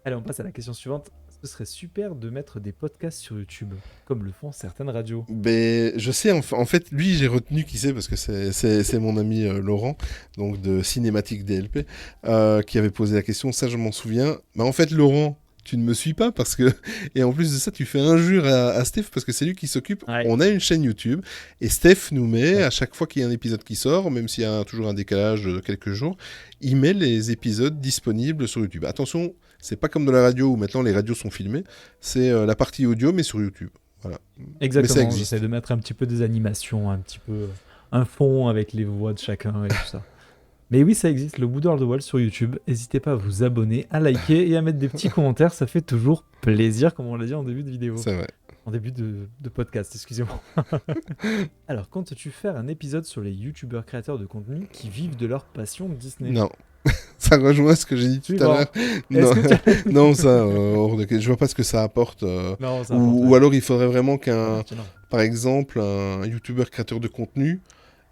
Allez, on passe à la question suivante. Ce serait super de mettre des podcasts sur YouTube, comme le font certaines radios. Ben, je sais, en fait, lui, j'ai retenu qui c'est, parce que c'est mon ami Laurent, donc de Cinématique DLP, qui avait posé la question, ça je m'en souviens. Mais en fait, Laurent, tu ne me suis pas, parce que... Et en plus de ça, tu fais injure à Steph, parce que c'est lui qui s'occupe. Ouais. On a une chaîne YouTube, et Steph nous met, à chaque fois qu'il y a un épisode qui sort, même s'il y a toujours un décalage de quelques jours, il met les épisodes disponibles sur YouTube. Attention, c'est pas comme dans la radio où maintenant les radios sont filmées, c'est la partie audio mais sur YouTube. Voilà. Exactement, j'essaie de mettre un petit peu des animations, un petit peu un fond avec les voix de chacun et tout ça. Mais oui, ça existe, le Boudoir de Walt sur YouTube. N'hésitez pas à vous abonner, à liker et à mettre des petits commentaires, ça fait toujours plaisir, comme on l'a dit en début de vidéo. C'est vrai. En début de podcast, excusez-moi. Alors, comptes-tu faire un épisode sur les youtubeurs créateurs de contenu qui vivent de leur passion Disney ? Non. Ça rejoint ce que j'ai dit tout à l'heure. Non, ça, je vois pas ce que ça apporte. Non, ça ou alors il faudrait vraiment par exemple, un youtubeur créateur de contenu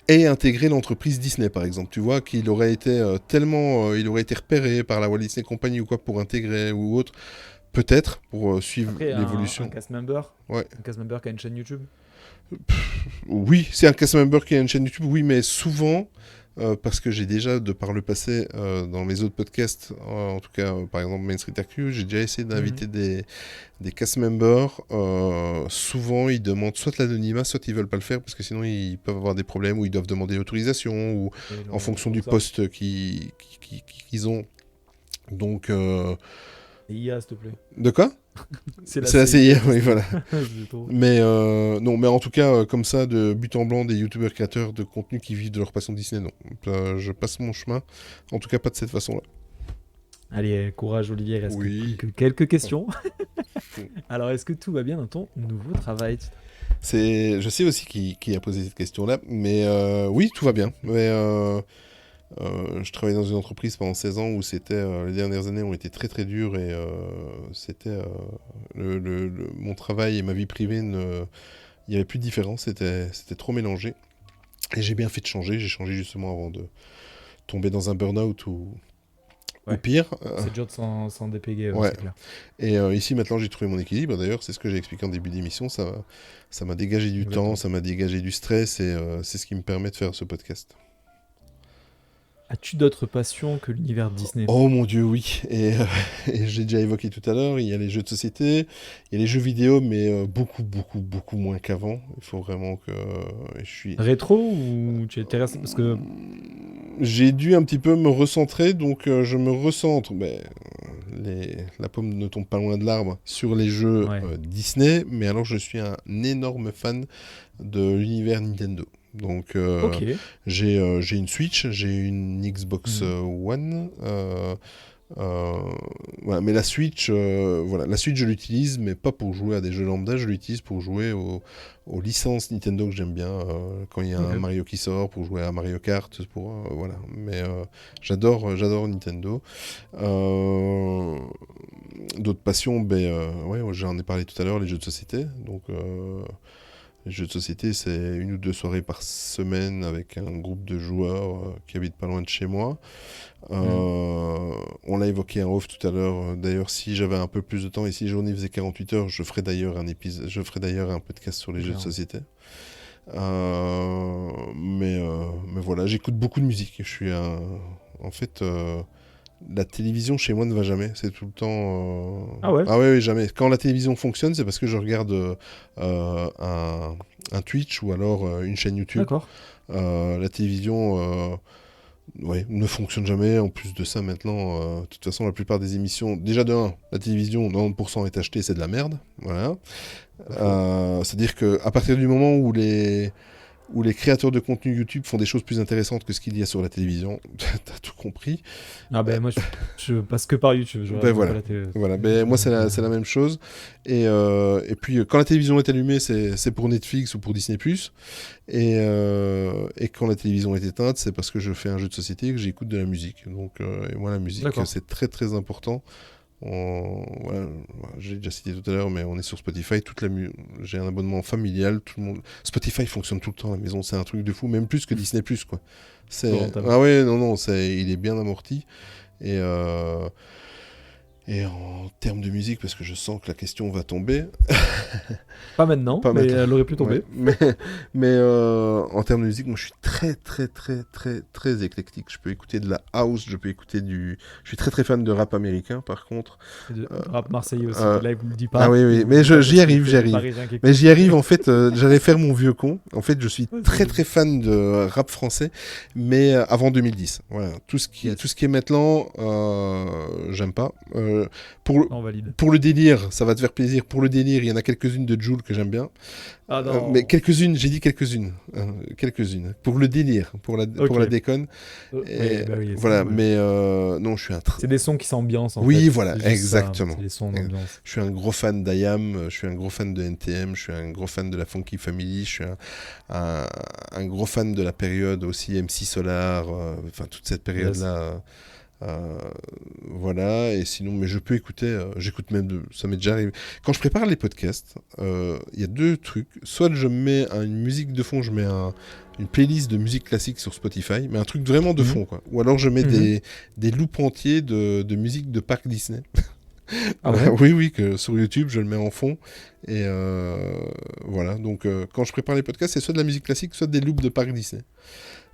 ait intégré l'entreprise Disney, par exemple. Tu vois, qu'il aurait été il aurait été repéré par la Walt Disney Company ou quoi pour intégrer ou autre. Peut-être, pour suivre l'évolution. Un cast member Ouais. Un cast member qui a une chaîne YouTube Oui, c'est un cast member qui a une chaîne YouTube, oui, mais souvent, parce que j'ai déjà, de par le passé, dans mes autres podcasts, en tout cas, par exemple Main Street Actu, j'ai déjà essayé d'inviter des cast members. Souvent, ils demandent soit l'anonymat, soit ils veulent pas le faire, parce que sinon, ils peuvent avoir des problèmes, ou ils doivent demander l'autorisation, ou en fonction du poste qu'ils ont. Donc... IA, s'il te plaît. De quoi ? C'est la CIA, oui, voilà. C'est trop. Mais non, mais en tout cas, comme ça, de but en blanc, des youtubeurs créateurs de contenu qui vivent de leur passion Disney, non. Je passe mon chemin. En tout cas, pas de cette façon-là. Allez, courage Olivier, il reste Oui. que quelques questions. Alors, est-ce que tout va bien dans ton nouveau travail ? Je sais aussi qui a posé cette question-là, mais oui, tout va bien. Mais je travaillais dans une entreprise pendant 16 ans où les dernières années ont été très très dures et c'était mon travail et ma vie privée, il n'y avait plus de différence, c'était trop mélangé. Et j'ai bien fait de changer, j'ai changé justement avant de tomber dans un burn-out ou pire. C'est dur de s'en dépéguer, ouais. C'est clair. Et ici maintenant j'ai trouvé mon équilibre, d'ailleurs c'est ce que j'ai expliqué en début d'émission, ça m'a dégagé du temps, ça m'a dégagé du stress et c'est ce qui me permet de faire ce podcast. As-tu d'autres passions que l'univers Disney ? Oh mon Dieu, oui. Et j'ai déjà évoqué tout à l'heure, il y a les jeux de société, il y a les jeux vidéo, mais beaucoup moins qu'avant. Il faut vraiment que je suis... Rétro ou tu es resté parce que... J'ai dû un petit peu me recentrer, donc je me recentre. Mais, la pomme ne tombe pas loin de l'arbre sur les jeux Disney, mais alors je suis un énorme fan de l'univers Nintendo. Donc j'ai une Switch, j'ai une Xbox One, voilà. Mais la Switch, la Switch je l'utilise, mais pas pour jouer à des jeux lambda, je l'utilise pour jouer aux licences Nintendo que j'aime bien, quand il y a un Mario qui sort, pour jouer à Mario Kart, voilà. Mais j'adore Nintendo. D'autres passions, j'en ai parlé tout à l'heure, les jeux de société, donc... Les jeux de société, c'est 1 ou 2 soirées par semaine avec un groupe de joueurs qui habitent pas loin de chez moi. On l'a évoqué en off tout à l'heure. D'ailleurs, si j'avais un peu plus de temps et si la journée faisait 48 heures, je ferais d'ailleurs un podcast sur les jeux de société. Mais voilà, j'écoute beaucoup de musique. Je suis en fait... La télévision chez moi ne va jamais, c'est tout le temps... Ah ouais ? Ah ouais, jamais. Quand la télévision fonctionne, c'est parce que je regarde un Twitch ou alors une chaîne YouTube. D'accord. La télévision ne fonctionne jamais. En plus de ça, maintenant, de toute façon, la plupart des émissions... Déjà de 1, la télévision, 90% est achetée, c'est de la merde. Voilà. C'est-à-dire qu'à partir du moment où les créateurs de contenu YouTube font des choses plus intéressantes que ce qu'il y a sur la télévision. T'as tout compris. Ah ben moi je passe que par YouTube. Voilà. Moi c'est la même chose. Et puis quand la télévision est allumée, c'est pour Netflix ou pour Disney+. Et quand la télévision est éteinte, c'est parce que je fais un jeu de société et que j'écoute de la musique. Donc et moi la musique, c'est très très important. J'ai déjà cité tout à l'heure, mais on est sur Spotify. J'ai un abonnement familial. Tout le monde. Spotify fonctionne tout le temps à la maison. C'est un truc de fou, même plus que Disney+, quoi. Il est bien amorti. Et en termes de musique, parce que je sens que la question va tomber. Pas maintenant, mais elle aurait pu tomber. Mais en termes de musique, moi je suis très très très très très éclectique. Je peux écouter de la house, je suis très très fan de rap américain par contre. Et de rap marseillais aussi, là il vous le dit pas. Ah oui, mais j'y arrive. Mais j'y arrive en fait, j'allais faire mon vieux con. En fait, je suis très très fan de rap français, mais avant 2010. Voilà, tout ce qui est maintenant, j'aime pas. Pour le délire, ça va te faire plaisir. Pour le délire, il y en a quelques-unes de Jul que j'aime bien. Ah non. Mais quelques-unes, j'ai dit quelques-unes. Quelques-unes. Pour le délire, pour la déconne. Voilà, mais non, je suis c'est des sons qui s'ambiancent en fait. Oui, voilà, exactement. C'est des sons d'ambiance. Je suis un gros fan d'IAM, je suis un gros fan de NTM, je suis un gros fan de la Funky Family, je suis un gros fan de la période aussi MC Solar, toute cette période-là. Voilà, et sinon, mais je peux écouter, j'écoute même, ça m'est déjà arrivé. Quand je prépare les podcasts, il y a 2 trucs. Soit je mets une musique de fond, je mets une playlist de musique classique sur Spotify, mais un truc vraiment de fond, quoi. Ou alors je mets des loops entiers de musique de parc Disney. Ah ouais. Oui, que sur YouTube, je le mets en fond. Et voilà, donc quand je prépare les podcasts, c'est soit de la musique classique, soit des loops de parc Disney.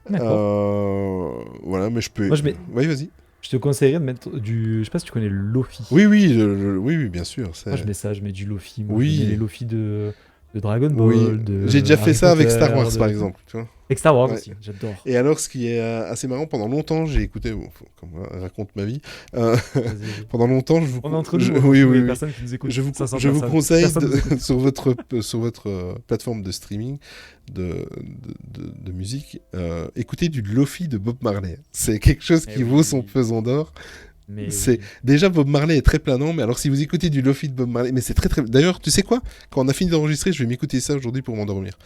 Voilà, mais je peux. Moi, je mets- Oui, vas-y. Je te conseillerais de mettre du. Je sais pas si tu connais le Lofi. Oui, oui, bien sûr. Moi, je mets ça, je mets du Lofi. Moi, Oui. je mets les Lofi de Dragon Ball. Oui, de j'ai déjà fait Harry ça avec Potter, Star Wars, de- par exemple. Tu vois. Avec Star Wars Ouais. aussi, j'adore. Et alors, ce qui est assez marrant, pendant longtemps, j'ai écouté. Bon, comme moi, raconte ma vie. Vas-y. Pendant longtemps, je vous. On est entre nous, je- hein, oui, pour oui, les oui. personnes qui nous écoutent. Je vous, 500 je vous personnes. conseille Personne nous écoute. sur votre plateforme de streaming de musique, écoutez du Lofi de Bob Marley. C'est quelque chose Eh qui oui. vaut son pesant d'or. Mais C'est déjà Bob Marley est très planant, mais alors si vous écoutez du Lofi de Bob Marley, mais c'est très très. D'ailleurs, tu sais quoi? Quand on a fini d'enregistrer, je vais m'écouter ça aujourd'hui pour m'endormir.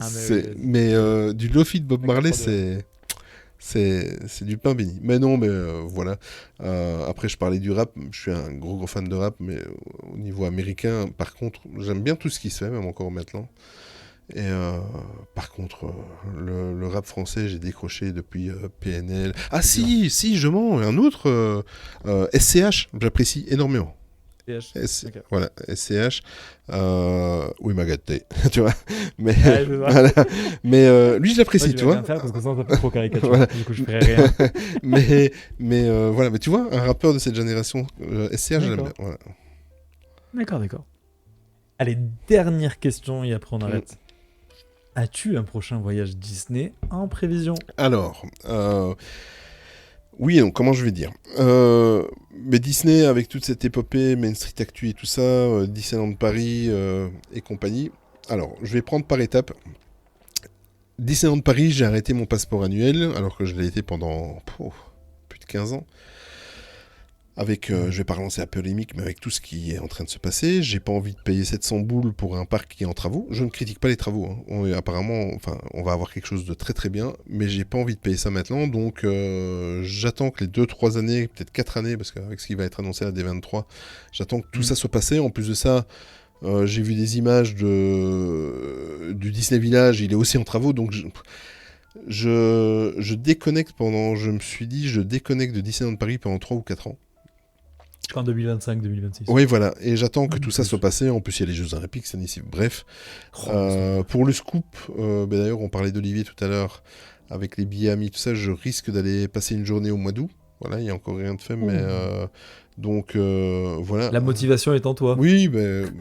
Ah, mais oui, Mais du Lofi de Bob D'accord, Marley, trop bien. c'est du pain béni. Mais non, mais voilà. Après, je parlais du rap. Je suis un gros fan de rap, mais au niveau américain, par contre, j'aime bien tout ce qui se fait, même encore maintenant. Et par contre, le rap français, j'ai décroché depuis PNL. Ah si, je mens. Un autre, SCH, j'apprécie énormément. Ok. Voilà, SCH. Oui, ma gâté, tu vois. Mais, Ouais, c'est ça. voilà. Mais lui, je Moi, l'apprécie, je tu vais vois. rien faire parce que ça fait trop caricature. Voilà. Du coup, je ferai rien. mais voilà, mais tu vois, un rappeur de cette génération, SCH, j'aime D'accord. bien. Voilà. D'accord. Allez, dernière question et après on arrête. As-tu un prochain voyage Disney en prévision? Alors, oui et non, comment je vais dire mais Disney, avec toute cette épopée, Main Street Actu et tout ça, Disneyland Paris et compagnie. Alors, je vais prendre par étapes. Disneyland Paris, j'ai arrêté mon passeport annuel, alors que je l'ai été pendant plus de 15 ans. Avec, je vais pas relancer la polémique, mais avec tout ce qui est en train de se passer, j'ai pas envie de payer 700 boules pour un parc qui est en travaux. Je ne critique pas les travaux, hein. Apparemment, enfin, on va avoir quelque chose de très très bien, mais j'ai pas envie de payer ça maintenant, donc j'attends que les 2-3 années, peut-être 4 années, parce qu'avec ce qui va être annoncé à la D23, j'attends que tout ça soit passé. En plus de ça, j'ai vu des images du Disney Village, il est aussi en travaux, donc je déconnecte je me suis dit, je déconnecte de Disneyland Paris pendant 3 ou 4 ans. En 2025-2026. Oui, voilà, et j'attends que tout ça plus. soit passé. En plus, il y a les Jeux Olympiques, c'est ici. Bref, Oh, pour le scoop, d'ailleurs, on parlait d'Olivier tout à l'heure, avec les billets amis, tout ça, je risque d'aller passer une journée au mois d'août. Voilà, il n'y a encore rien de fait, mais donc voilà. La motivation est en toi. Oui,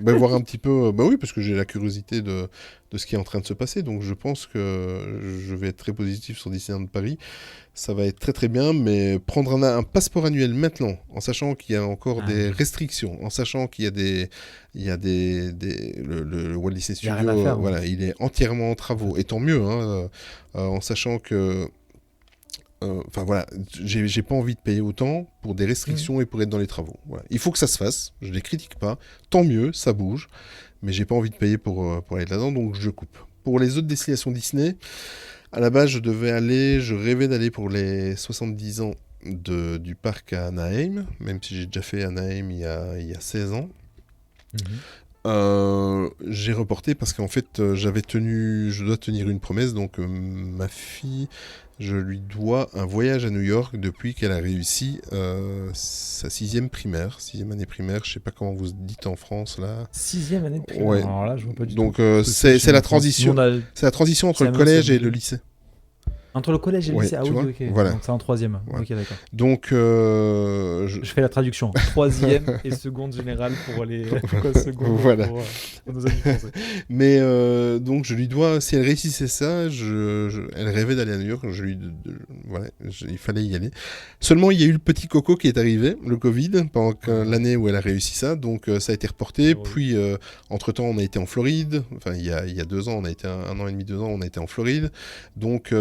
voir un petit peu. Bah oui, parce que j'ai la curiosité de ce qui est en train de se passer. Donc je pense que je vais être très positif sur Disneyland Paris. Ça va être très très bien, mais prendre un passeport annuel maintenant, en sachant qu'il y a encore des restrictions, en sachant qu'il y a le Walt Disney Il y a Studio, rien à faire, voilà, il est entièrement en travaux, et tant mieux, hein, en sachant que. Enfin voilà, j'ai pas envie de payer autant pour des restrictions et pour être dans les travaux. Voilà. Il faut que ça se fasse, je les critique pas, tant mieux, ça bouge, mais j'ai pas envie de payer pour aller là-dedans, donc je coupe. Pour les autres destinations Disney, à la base je rêvais d'aller pour les 70 ans du parc à Anaheim, même si j'ai déjà fait Anaheim il y a 16 ans. J'ai reporté parce qu'en fait je dois tenir une promesse, donc ma fille, je lui dois un voyage à New York depuis qu'elle a réussi sa 6e année primaire, je sais pas comment vous dites en France là. 6e année de primaire. Ouais. Alors là, je vois pas du Donc tout. c'est la transition, c'est la transition entre c'est le un collège ancien et le milieu. lycée. Entre le collège et le Ouais, lycée. Ah tu oui, vois, ok. voilà. Donc c'est en 3e. Voilà. Ok, d'accord. Donc Je fais la traduction. 3e et seconde générale pour les secondes. Voilà. Pour nos amis français. Mais donc je lui dois, si elle réussissait ça, elle rêvait d'aller à New York, il fallait y aller. Seulement il y a eu le petit coco qui est arrivé, le Covid, pendant l'année où elle a réussi ça, donc ça a été reporté. Puis entre-temps on a été en Floride, enfin il y a 2 ans, on a été un an et demi, 2 ans, on a été en Floride. Donc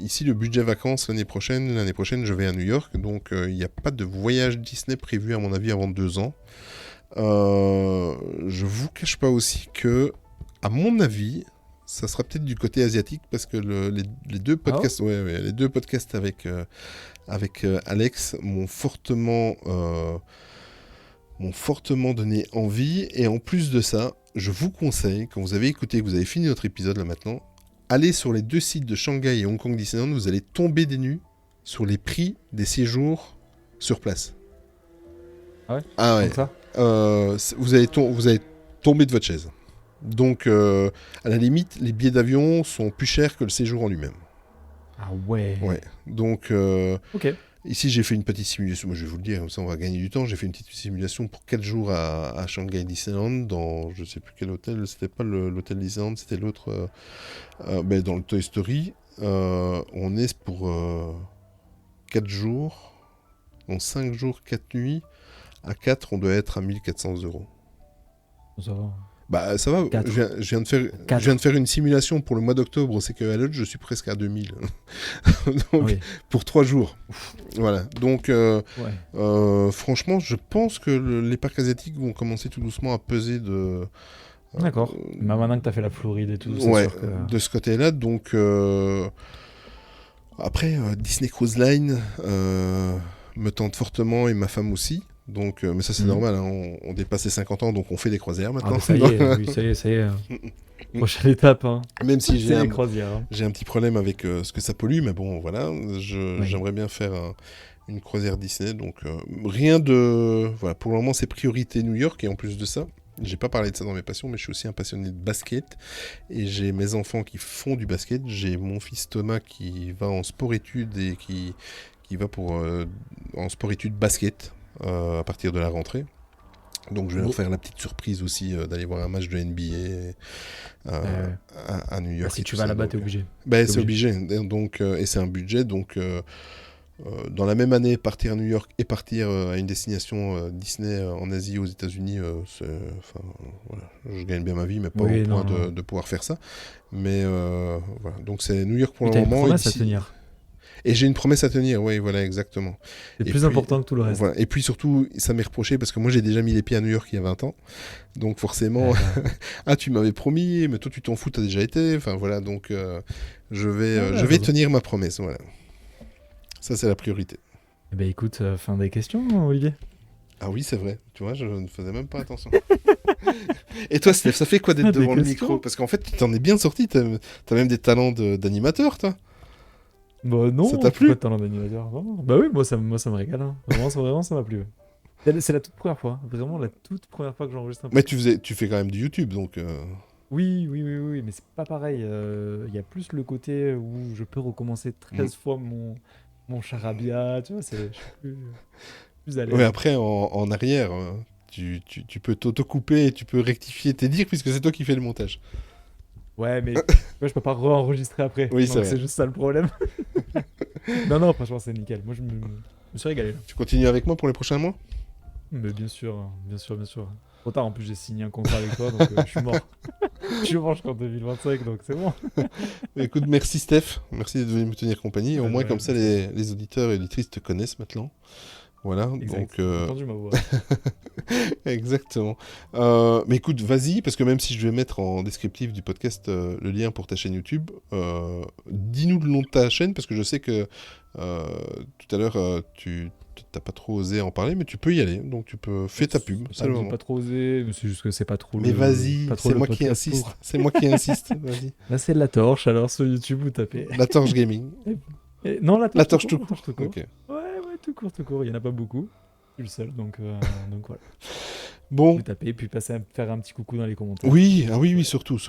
ici le budget vacances l'année prochaine je vais à New York, donc il n'y a pas de voyage Disney prévu à mon avis avant 2 ans. Je vous cache pas aussi que, à mon avis, ça sera peut-être du côté asiatique parce que les deux podcasts, les deux podcasts avec Alex m'ont fortement donné envie. Et en plus de ça, je vous conseille, quand vous avez écouté, que vous avez fini notre épisode là maintenant, allez sur les 2 sites de Shanghai et Hong Kong Disneyland, vous allez tomber des nues sur les prix des séjours sur place. Ah ouais. Ah ouais. Comme ça. Vous allez tomber de votre chaise. Donc, à la limite, les billets d'avion sont plus chers que le séjour en lui-même. Ah ouais. Ouais. Donc, Ok. ici, j'ai fait une petite simulation. Moi, je vais vous le dire, comme ça, on va gagner du temps. J'ai fait une petite simulation pour 4 jours à Shanghai Disneyland, dans je sais plus quel hôtel. C'était pas l'hôtel Disneyland, c'était l'autre, dans le Toy Story. On est pour 4 jours, donc 5 jours, 4 nuits. À 4, on doit être à 1400 €. Ça va. Bah ça va, Quatre. je viens de faire une simulation pour le mois d'octobre, c'est qu'à l'autre, je suis presque à 2000. Donc, Oui. pour 3 jours. Voilà, donc Ouais. franchement, je pense que les parcs asiatiques vont commencer tout doucement à peser de... D'accord. Mais maintenant que t'as fait la Floride et tout, c'est ouais, sûr que... de ce côté-là, donc... Après, Disney Cruise Line me tente fortement et ma femme aussi. Donc, mais ça c'est normal, hein, on dépasse les 50 ans, donc on fait des croisières Ah maintenant. bah ça y est, oui, ça y est. Prochaine étape, hein. Même si C'est les croisières. Hein. j'ai un petit problème avec ce que ça pollue, mais bon, voilà, Oui. j'aimerais bien faire une croisière Disney. Donc, rien de... Voilà, pour le moment, c'est priorité New York, et en plus de ça, j'ai pas parlé de ça dans mes passions, mais je suis aussi un passionné de basket, et j'ai mes enfants qui font du basket. J'ai mon fils Thomas qui va en sport-études et qui va en sport-études basket à partir de la rentrée. Donc je vais leur faire la petite surprise aussi d'aller voir un match de NBA à New York. Bah, si tu vas là-bas, t'es obligé. C'est obligé. Donc, et c'est un budget. Donc dans la même année, partir à New York et partir à une destination Disney en Asie, aux États-Unis, voilà, je gagne bien ma vie, mais pas au point de pouvoir faire ça. Mais voilà. Donc c'est New York pour le moment. T'as une promesse à tenir. Et j'ai une promesse à tenir, oui, voilà, exactement. C'est plus important que tout le reste. Voilà. Et puis surtout, ça m'est reproché parce que moi j'ai déjà mis les pieds à New York il y a 20 ans. Donc forcément, ah tu m'avais promis, mais toi tu t'en fous, t'as déjà été. Enfin voilà, donc je vais tenir ma promesse, voilà. Ça c'est la priorité. Eh ben écoute, fin des questions, Olivier. Ah oui, c'est vrai, tu vois, je ne faisais même pas attention. Et toi Steph, ça fait quoi d'être devant le micro? Parce qu'en fait, tu t'en es bien sorti, t'as même des talents d'animateur, toi. Bah non, ça t'a plu? Talent d'animateur. Bah oui, moi ça me régale. Hein. Vraiment, ça m'a plu. C'est la toute première fois, vraiment la toute première fois que j'enregistre un podcast. Mais tu fais quand même du YouTube, donc... Oui, mais c'est pas pareil. Il y a plus le côté où je peux recommencer 13 fois mon charabia, tu vois, je suis plus à l'aise. Ouais, après, en arrière, tu peux t'auto-couper et tu peux rectifier tes dires puisque c'est toi qui fais le montage. Ouais, mais moi, je peux pas re-enregistrer après. Oui, donc c'est juste ça le problème. non, franchement, c'est nickel. Moi, je me suis régalé. Là. Tu continues avec moi pour les prochains mois? Mais bien sûr. Trop tard, en plus, j'ai signé un contrat avec toi, donc je suis mort. Je suis mort jusqu'en 2025, donc c'est bon. Écoute, merci Steph. Merci d'être venu me tenir compagnie. Au moins, comme ça, les auditeurs et auditrices te connaissent maintenant. Voilà, exact. donc... J'ai entendu ma voix. Exactement. Mais écoute, vas-y, parce que même si je vais mettre en descriptif du podcast le lien pour ta chaîne YouTube, dis-nous le nom de ta chaîne, parce que je sais que tout à l'heure, tu n'as pas trop osé en parler, mais tu peux y aller, donc tu peux faire ta pub. C'est le moment. Pas trop osé, mais c'est juste que c'est pas trop. Mais vas-y, c'est moi qui insiste. C'est moi qui insiste. Vas-y. Là, c'est La Torche, alors sur YouTube, vous tapez. La Torche Gaming. Non, La Torche tout court. Okay. Ouais, tout court. Il y en a pas beaucoup. Je suis le seul, donc voilà. Bon. Vous tapez, puis passez à faire un petit coucou dans les commentaires. Oui, surtout.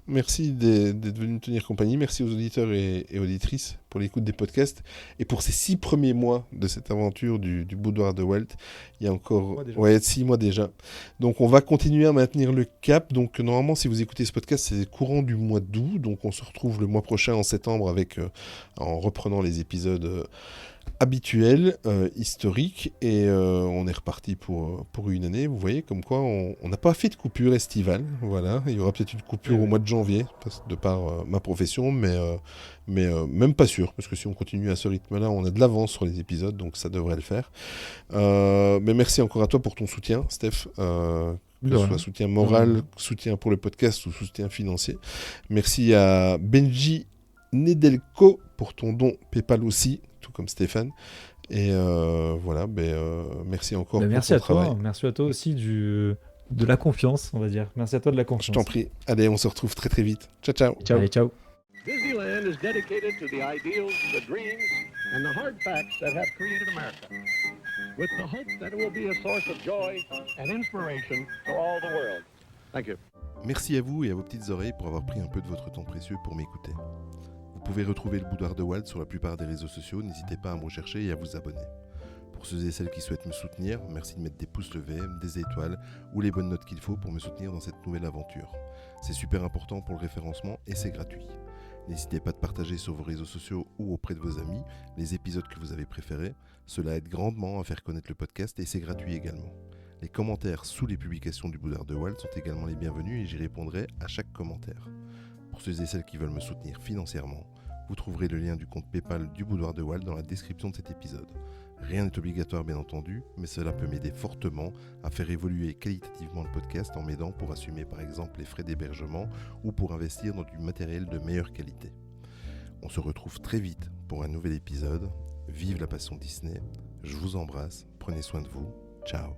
Merci d'être venu me tenir compagnie. Merci aux auditeurs et auditrices pour l'écoute des podcasts. Et pour ces 6 premiers mois de cette aventure du boudoir de Walt, il y a encore 6 mois déjà. Donc on va continuer à maintenir le cap. Donc normalement, si vous écoutez ce podcast, c'est courant du mois d'août. Donc on se retrouve le mois prochain en septembre en reprenant les épisodes habituel, historique, et on est reparti pour une année. Vous voyez, comme quoi on n'a pas fait de coupure estivale. Voilà, il y aura peut-être une coupure au mois de janvier, de par ma profession, mais même pas sûr, parce que si on continue à ce rythme-là, on a de l'avance sur les épisodes, donc ça devrait le faire. Mais merci encore à toi pour ton soutien, Steph. Que ce soit soutien moral, soutien pour le podcast ou soutien financier. Merci à Benji Nedelko pour ton don PayPal aussi, tout comme Stéphane. Et voilà, merci encore pour merci ton à travail. Toi, merci à toi aussi de la confiance, on va dire. Merci à toi de la confiance. Je t'en prie. Allez, on se retrouve très très vite. Ciao. Allez, ciao. Disneyland is dedicated to the ideals, the dreams, and the hard facts that have created America, with the hope that it will be a source of joy and inspiration for all the world. Thank you. Merci à vous et à vos petites oreilles pour avoir pris un peu de votre temps précieux pour m'écouter. Vous pouvez retrouver le Boudoir de Walt sur la plupart des réseaux sociaux, n'hésitez pas à me rechercher et à vous abonner. Pour ceux et celles qui souhaitent me soutenir, merci de mettre des pouces levés, des étoiles ou les bonnes notes qu'il faut pour me soutenir dans cette nouvelle aventure. C'est super important pour le référencement et c'est gratuit. N'hésitez pas de partager sur vos réseaux sociaux ou auprès de vos amis les épisodes que vous avez préférés. Cela aide grandement à faire connaître le podcast et c'est gratuit également. Les commentaires sous les publications du Boudoir de Walt sont également les bienvenus et j'y répondrai à chaque commentaire. Pour ceux et celles qui veulent me soutenir financièrement, vous trouverez le lien du compte PayPal du Boudoir de Walt dans la description de cet épisode. Rien n'est obligatoire bien entendu, mais cela peut m'aider fortement à faire évoluer qualitativement le podcast en m'aidant pour assumer par exemple les frais d'hébergement ou pour investir dans du matériel de meilleure qualité. On se retrouve très vite pour un nouvel épisode. Vive la passion Disney, je vous embrasse, prenez soin de vous, ciao.